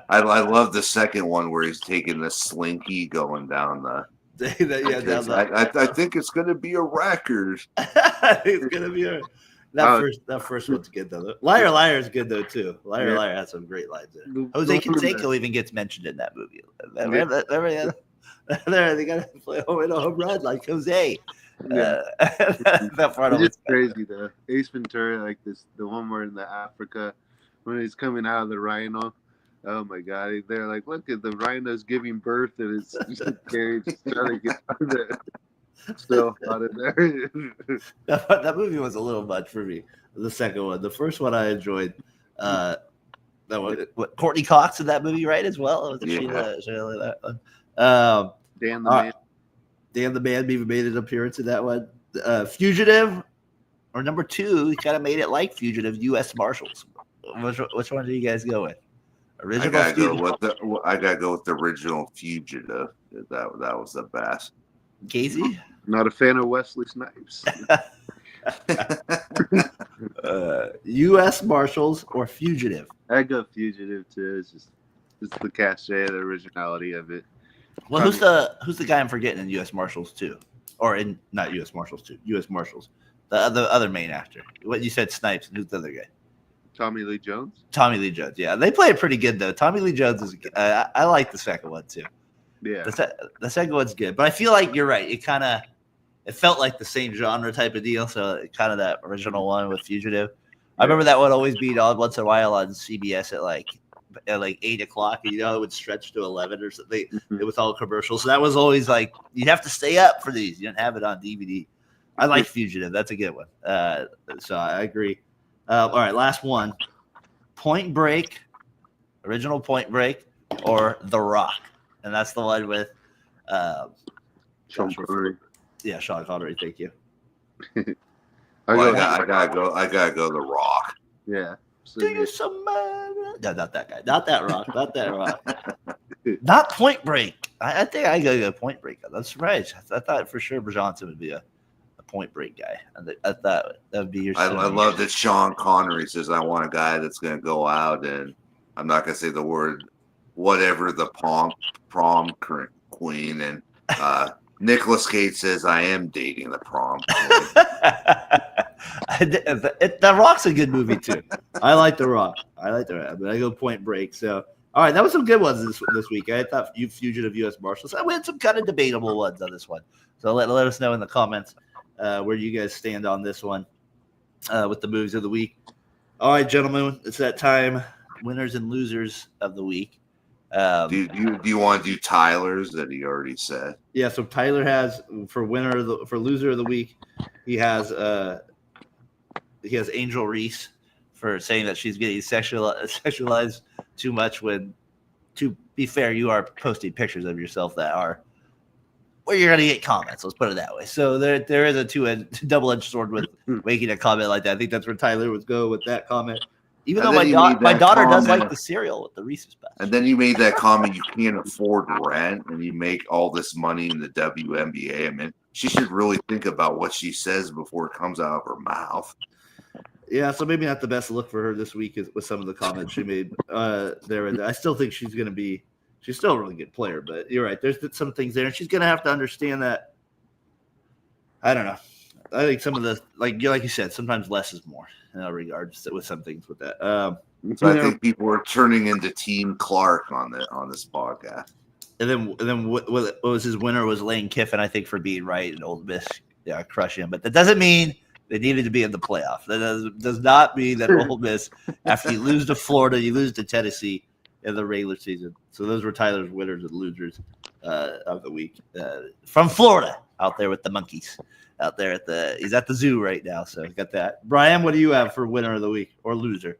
I love the second one where he's taking the slinky going down the. I think it's going to be a record. It's going to be that first one's good though. Liar Liar is good though too. Liar Liar has some great lines in it. Jose Canseco even gets mentioned in that movie. There they got to play home run like Jose. That part it's crazy though. Ace Ventura, like the one where in the Africa when he's coming out of the rhino. Oh my God! They're like, look at the rhino's giving birth, and it's just trying to get that. So hot in there. That movie was a little much for me. The second one, the first one, I enjoyed. That one, Courtney Cox in that movie, right? As well. Sheila, that one. Dan the Man. Dan the Man even made an appearance in that one. Fugitive or number 2, he kind of made it like Fugitive, U.S. Marshals. Which one do you guys go with? I gotta go with the original Fugitive. That was the best. Casey? Not a fan of Wesley Snipes. U.S. Marshals or Fugitive? I go Fugitive too. It's the cachet, the originality of it. Well, who's the guy I'm forgetting in U.S. Marshals 2? Or in not U.S. Marshals 2, U.S. Marshals. The other main actor. What you said, Snipes. Who's the other guy? Tommy Lee Jones. Tommy Lee Jones. Yeah, they play it pretty good though. Tommy Lee Jones is. I like the second one too. Yeah, the second one's good, but I feel like you're right. It felt like the same genre type of deal. So kind of that original one with Fugitive. I remember that one always being on once in a while on CBS at like 8:00. It would stretch to 11 or something. It was all commercials. So that was always like you'd have to stay up for these. You didn't have it on DVD. I like Fugitive. That's a good one. So I agree. All right, last one. Point Break, original Point Break, or The Rock, and that's the one with Sean Connery. Yeah, Sean Connery. Thank you. I gotta go The Rock. Yeah. Do you some? No, not that guy. Not that Rock. Not that Rock. Not Point Break. I think I gotta go Point Break. That's right. I thought for sure Johnson would be a Point Break guy. I thought that would be your. I love that Sean Connery says, "I want a guy that's going to go out and I'm not going to say the word, whatever the prom queen." And Nicolas Cage says, "I am dating the prom queen." The Rock's a good movie too. I like The Rock. But I go Point Break. So, all right, that was some good ones this week. I thought you Fugitive, U.S. Marshals. We had some kind of debatable ones on this one. So let us know in the comments where you guys stand on this one with the movies of the week. All right, gentlemen, it's that time. Winners and losers of the week. Do you want to do Tyler's that he already said? Yeah, so Tyler has for loser of the week, he has Angel Reese for saying that she's getting sexualized too much. When, to be fair, you are posting pictures of yourself that are where you're gonna get comments. Let's put it that way. So there is a double-edged sword with making a comment like that. I think that's where Tyler would go with that comment. Even though my daughter does like the cereal with the Reese's Puffs. And then you made that comment, you can't afford rent, and you make all this money in the WNBA. I mean, she should really think about what she says before it comes out of her mouth. Yeah, so maybe not the best look for her this week with some of the comments she made there. I still think she's still a really good player, but you're right. There's some things there, and she's going to have to understand that. I don't know. I think some of the, like you said, sometimes less is more in that regard with some things with that. So I think people are turning into Team Clark on this podcast. And then what was his winner was Lane Kiffin, I think, for being right and Ole Miss crushing him. But that doesn't mean they needed to be in the playoff. That does not mean that Ole Miss, after you lose to Florida, you lose to Tennessee in the regular season. So those were Tyler's winners and losers of the week from Florida, out there with the monkeys. Out there he's at the zoo right now, so got that. Brian, what do you have for winner of the week or loser?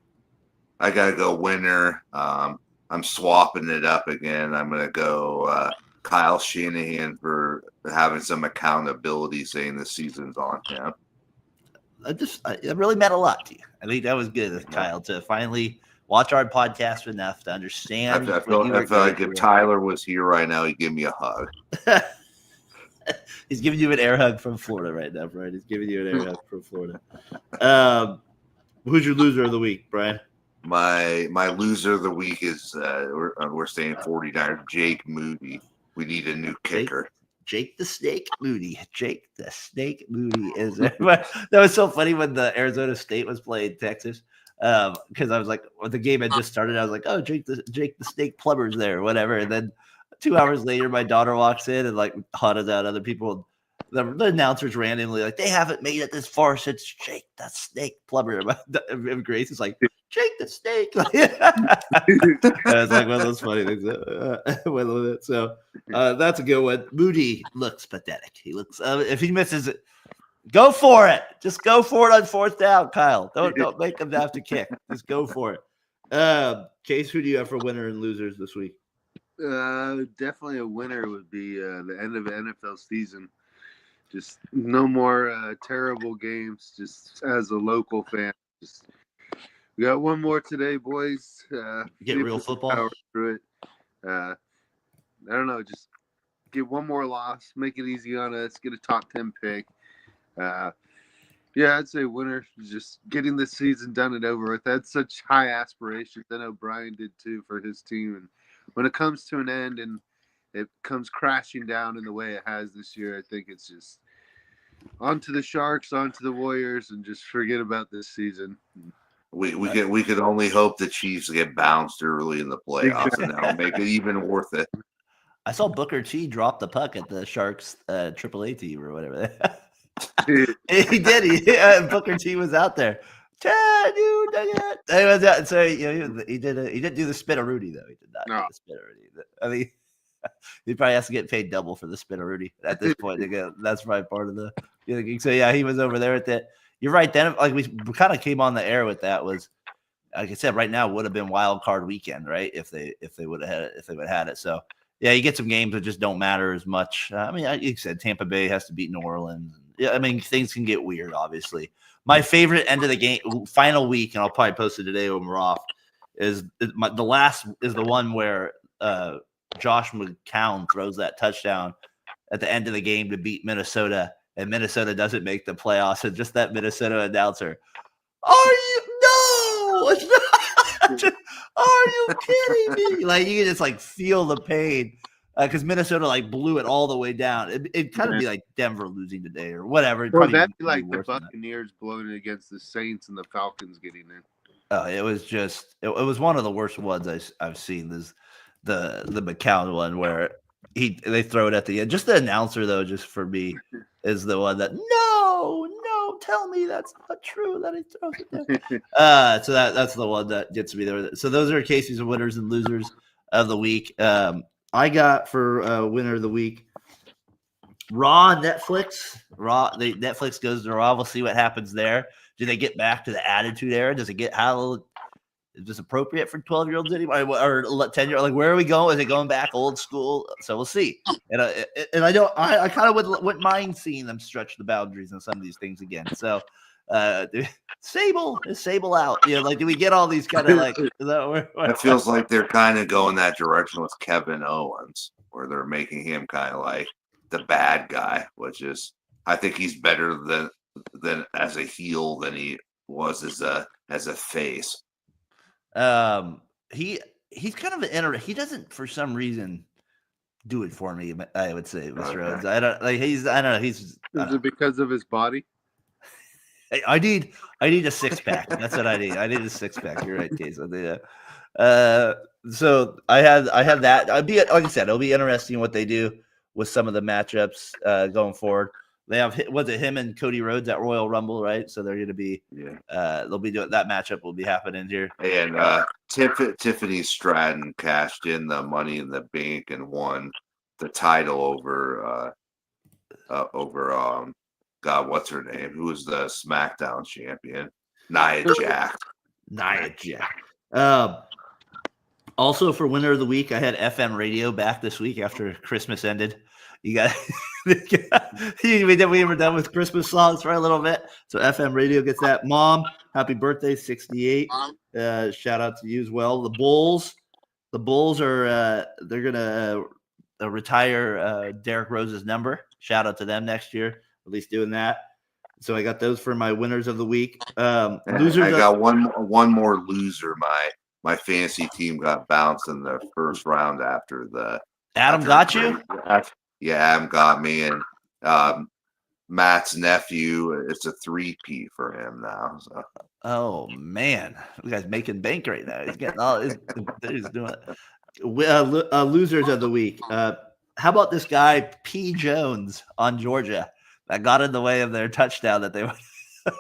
I gotta go winner. I'm swapping it up again. I'm gonna go Kyle Shanahan for having some accountability, saying the season's on him. It really meant a lot to you. I think that was good, Kyle, to finally watch our podcast enough to understand. I feel like if Tyler was here right now, he'd give me a hug. He's giving you an air hug from Florida right now, Brian. He's giving you an air hug from Florida. Who's your loser of the week, Brian? My loser of the week is we're saying 49ers, Jake Moody. We need a new kicker. Jake the Snake Moody. Jake the Snake Moody is that was so funny when the Arizona State was playing Texas. Because I was like, when the game had just started, I was like, oh, Jake the Snake Plumber's there, or whatever. And then 2 hours later, my daughter walks in and like hunted out other people. The announcers randomly like, they haven't made it this far since Jake the Snake Plumber. And Grace is like, Jake the Snake. It's like one of those funny things. So that's a good one. Moody looks pathetic. He looks if he misses it, go for it. Just go for it on fourth down, Kyle. Don't make them have to kick. Just go for it. Case, who do you have for winner and losers this week? Definitely a winner would be the end of the NFL season. Just no more terrible games. Just as a local fan, just we got one more today, boys. Get See if real we can football. power through it. I don't know. Just get one more loss. Make it easy on us. Get a top 10 pick. Yeah, I'd say winner. Just getting this season done and over with. I had such high aspirations. I know Brian did too for his team. And when it comes to an end and it comes crashing down in the way it has this year, I think it's just on to the Sharks, on to the Warriors, and just forget about this season. We could only hope the Chiefs get bounced early in the playoffs, and that'll make it even worth it. I saw Booker T drop the puck at the Sharks AAA team or whatever. He did. Booker T was out there. Chad, you dug it. He was out. So he didn't do the spin of Rudy though. He did not do the spin of Rudy. I mean, he probably has to get paid double for the spin of Rudy at this point. That's probably part of the thing. So yeah, he was over there at that. You're right. Then like we kind of came on the air with that was, like I said, right now would have been wild card weekend, right? If they would have had it. So yeah, you get some games that just don't matter as much. I mean, like you said, Tampa Bay has to beat New Orleans. Yeah, I mean, things can get weird, obviously. My favorite end of the game, final week, and I'll probably post it today when we're off, is the last is the one where Josh McCown throws that touchdown at the end of the game to beat Minnesota, and Minnesota doesn't make the playoffs. And just that Minnesota announcer, are you kidding me? Like you can just like feel the pain. Because Minnesota like blew it all the way down. It'd kind of be like Denver losing today or whatever. Well, that'd be like the Buccaneers blowing it against the Saints and the Falcons getting in. Oh, it was just it was one of the worst ones I've seen. This the McCown one where they throw it at the end. Just the announcer though, just for me, is the one that no, tell me that's not true that he throws it there. So that's the one that gets me there. So those are Casey's winners and losers of the week. I got for winner of the week, Raw Netflix. Netflix goes to Raw. We'll see what happens there. Do they get back to the Attitude Era? Does it get is this appropriate for 12-year-olds anymore or 10-year-olds? Like, where are we going? Is it going back old school? So we'll see. And I kind of wouldn't mind seeing them stretch the boundaries on some of these things again. So Sable out. You know, like, do we get all these kind of like? It feels like they're kind of going that direction with Kevin Owens, where they're making him kind of like the bad guy, which is I think he's better than as a heel than he was as a face. He's kind of he doesn't for some reason do it for me. I would say, Mr. Rhodes. I don't know. Is it because of his body? I need a six pack. That's what I need. I need a six pack. You're right, Case. So I had that. Like I said, it'll be interesting what they do with some of the matchups going forward. They have him and Cody Rhodes at Royal Rumble, right? So they're going to be they'll be doing that matchup will be happening here. And Tiffany Stratton cashed in the Money in the Bank and won the title over God, what's her name? Who was the SmackDown champion? Nia Jax. Also for winner of the week, I had FM radio back this week after Christmas ended. You got we were done with Christmas songs for a little bit. So FM radio gets that. Mom, happy birthday, 68. Shout out to you as well. The Bulls are they're gonna retire Derrick Rose's number. Shout out to them next year. At least doing that. So I got those for my winners of the week. Losers. I got one more loser. My fantasy team got bounced in the first round after the. Adam got you? Yeah, Adam got me, and Matt's nephew. It's a 3-peat for him now. So. Oh man, the guy's making bank right now. He's getting all. He's doing it. Losers of the week. How about this guy P. Jones on Georgia? That got in the way of their touchdown that they went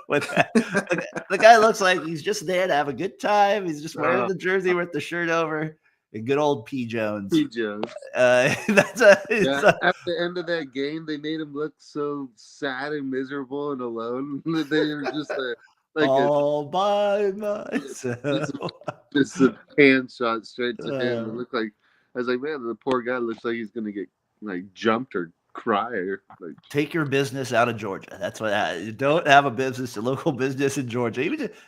with. The guy looks like he's just there to have a good time. He's just wearing the jersey with the shirt over. Good old P. Jones. P. Jones. At the end of that game, they made him look so sad and miserable and alone. They were just like all by myself. Just a hand shot straight to him. It looked like I was like, man, the poor guy looks like he's gonna get like jumped or crier. Like, take your business out of Georgia. That's what you don't have a business, a local business in Georgia.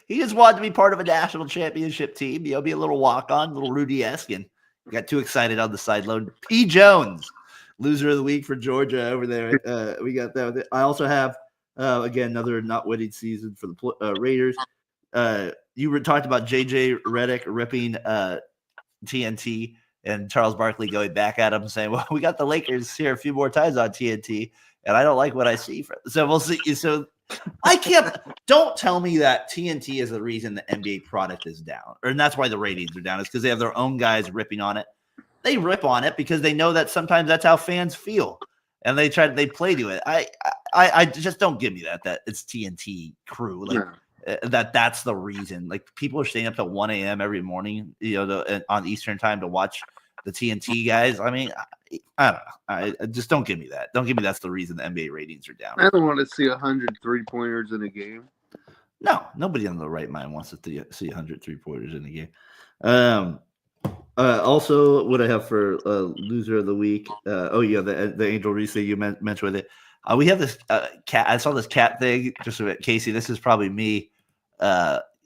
He just wanted to be part of a national championship team. Be a little walk on, a little Rudy-esque, and got too excited on the sideline. P. Jones, loser of the week for Georgia over there. We got that. I also have again another not winning season for the Raiders. You were talked about JJ Redick ripping TNT. And Charles Barkley going back at him saying, well, we got the Lakers here a few more times on TNT, and I don't like what I see. So we'll see. So I can't – don't tell me that TNT is the reason the NBA product is down, and that's why the ratings are down. It's because they have their own guys ripping on it. They rip on it because they know that sometimes that's how fans feel, and they play to it. I just don't give me that it's TNT crew. Like that's the reason. Like people are staying up till 1 a.m. every morning, on Eastern time to watch the TNT guys. I mean, I don't know. I just don't give me that. Don't give me that's the reason the NBA ratings are down. I don't want to see 100 3-pointers in a game. No, nobody in the right mind wants to see 100 3-pointers in a game. Also, what I have for loser of the week. The Angel Reese thing you mentioned with it. We have this cat. I saw this cat thing. Just with Casey. This is probably me.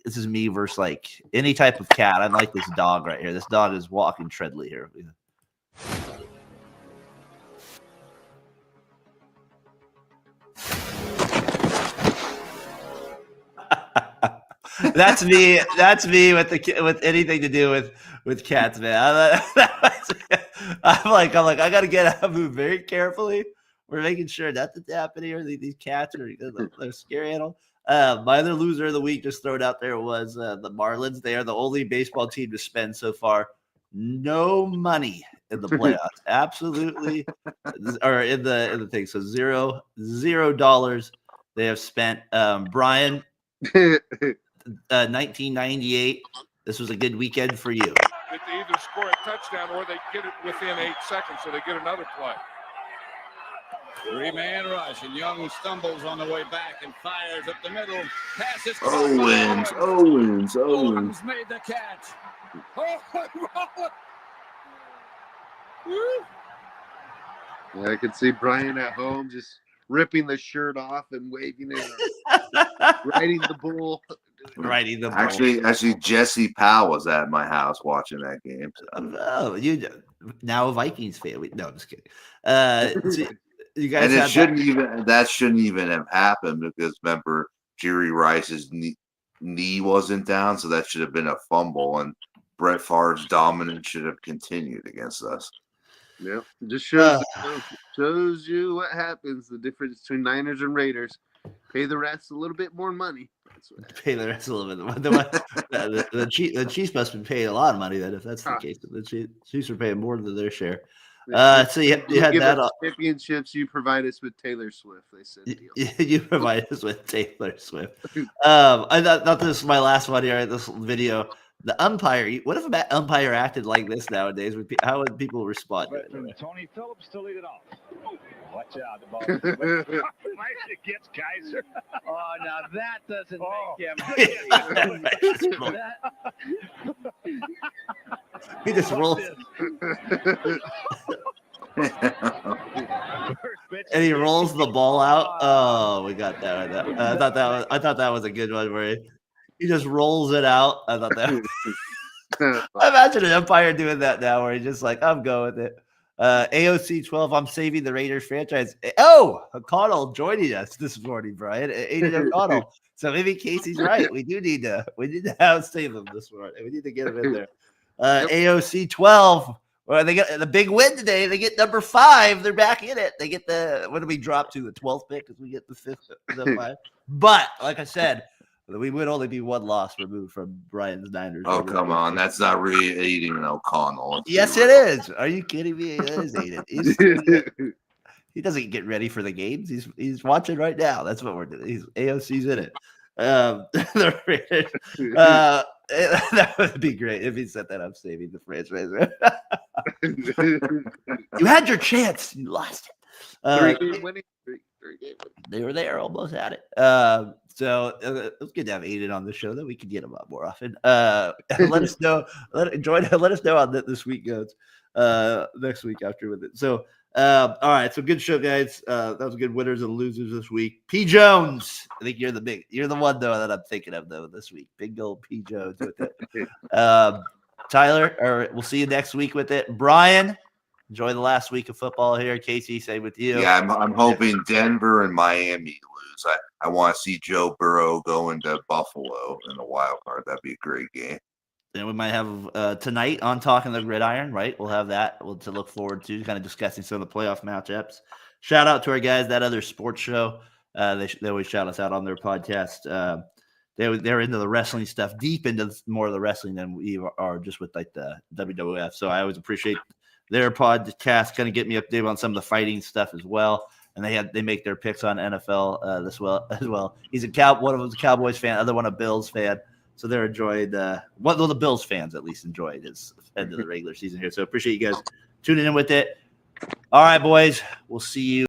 This is me versus like any type of cat. I like this dog right here. This dog is walking Treadly here. That's me. That's me with anything to do with cats, man. I'm like, I gotta get out, move very carefully. We're making sure nothing's happening here. These cats they're scary animal. My other loser of the week, just thrown out there, was the Marlins. They are the only baseball team to spend so far no money in the playoffs. Absolutely, or in the thing. So $0 they have spent. Brian, 1998. This was a good weekend for you. That they either score a touchdown or they get it within 8 seconds, so they get another play. 3-man rush, and Young stumbles on the way back and fires up the middle. Passes. Owens made the catch. I could see Brian at home just ripping the shirt off and waving it, riding the bull. Riding the bull. Actually, Jesse Powell was at my house watching that game. Oh, you now a Vikings fan? No, I'm just kidding. You guys, and that shouldn't even have happened because remember Jerry Rice's knee wasn't down, so that should have been a fumble, and Brett Favre's dominance should have continued against us. Yep, just shows you what happens. The difference between Niners and Raiders. Pay the refs a little bit more money. Pay the refs a little bit. The Chiefs must have been paying a lot of money then, if that's the case. The Chiefs are paying more than their share. So you had that championships. You provide us with Taylor Swift. They said you provide us with Taylor Swift. I thought this was my last one here. This video. The umpire. What if an umpire acted like this nowadays? How would people respond? Tony Phillips to lead it off. Watch out, the ball. Right against Kaiser. Oh, now that doesn't make him. He just rolls. And he rolls the ball out. Oh, we got that. I thought that was a good one where he just rolls it out. I thought that. I imagine an umpire doing that now, where he's just like, "I'm going with it." AOC 12. I'm saving the Raiders franchise. Oh, O'Connell joining us this morning, Brian. Aiden O'Connell. So maybe Casey's right. We need to have save them this morning. We need to get them in there. AOC 12. Well, they get the big win today. They get number 5. They're back in it. They get what do we drop to? The 12th pick as we get the 5th, the 5. But like I said, we would only be one loss removed from Brian's Niners. Oh, come on. That's not really Aiden O'Connell. Yes, it is. Are you kidding me? It is Aiden. He doesn't get ready for the games. He's watching right now. That's what we're doing. AOC's in it. The Raiders. That would be great if he set that up, saving the franchise. You had your chance. You lost it. Three-game winning. They were there, almost had it. So it's good to have Aiden on the show. That we can get him up more often. Let us know. Let us know how this week goes. Next week after with it. So all right. So good show, guys. That was good winners and losers this week. P. Jones. I think you're the one though that I'm thinking of though this week. Big old P. Jones with it. Tyler, or we'll see you next week with it. Brian, enjoy the last week of football here. Casey, same with you. Yeah, I'm hoping Denver and Miami lose. I want to see Joe Burrow going to Buffalo in the wild card. That'd be a great game. Then we might have tonight on Talking the Gridiron, right? We'll have that to look forward to, kind of discussing some of the playoff matchups. Shout out to our guys, that other sports show. They always shout us out on their podcast. They're into the wrestling stuff, deep into more of the wrestling than we are just with like the WWF. So I always appreciate their podcast, kind of get me updated on some of the fighting stuff as well. And they make their picks on NFL as well. He's one of them's a Cowboys fan, other one a Bills fan. So they're enjoyed. One of the Bills fans at least enjoyed his end of the regular season here. So appreciate you guys tuning in with it. All right, boys, we'll see you.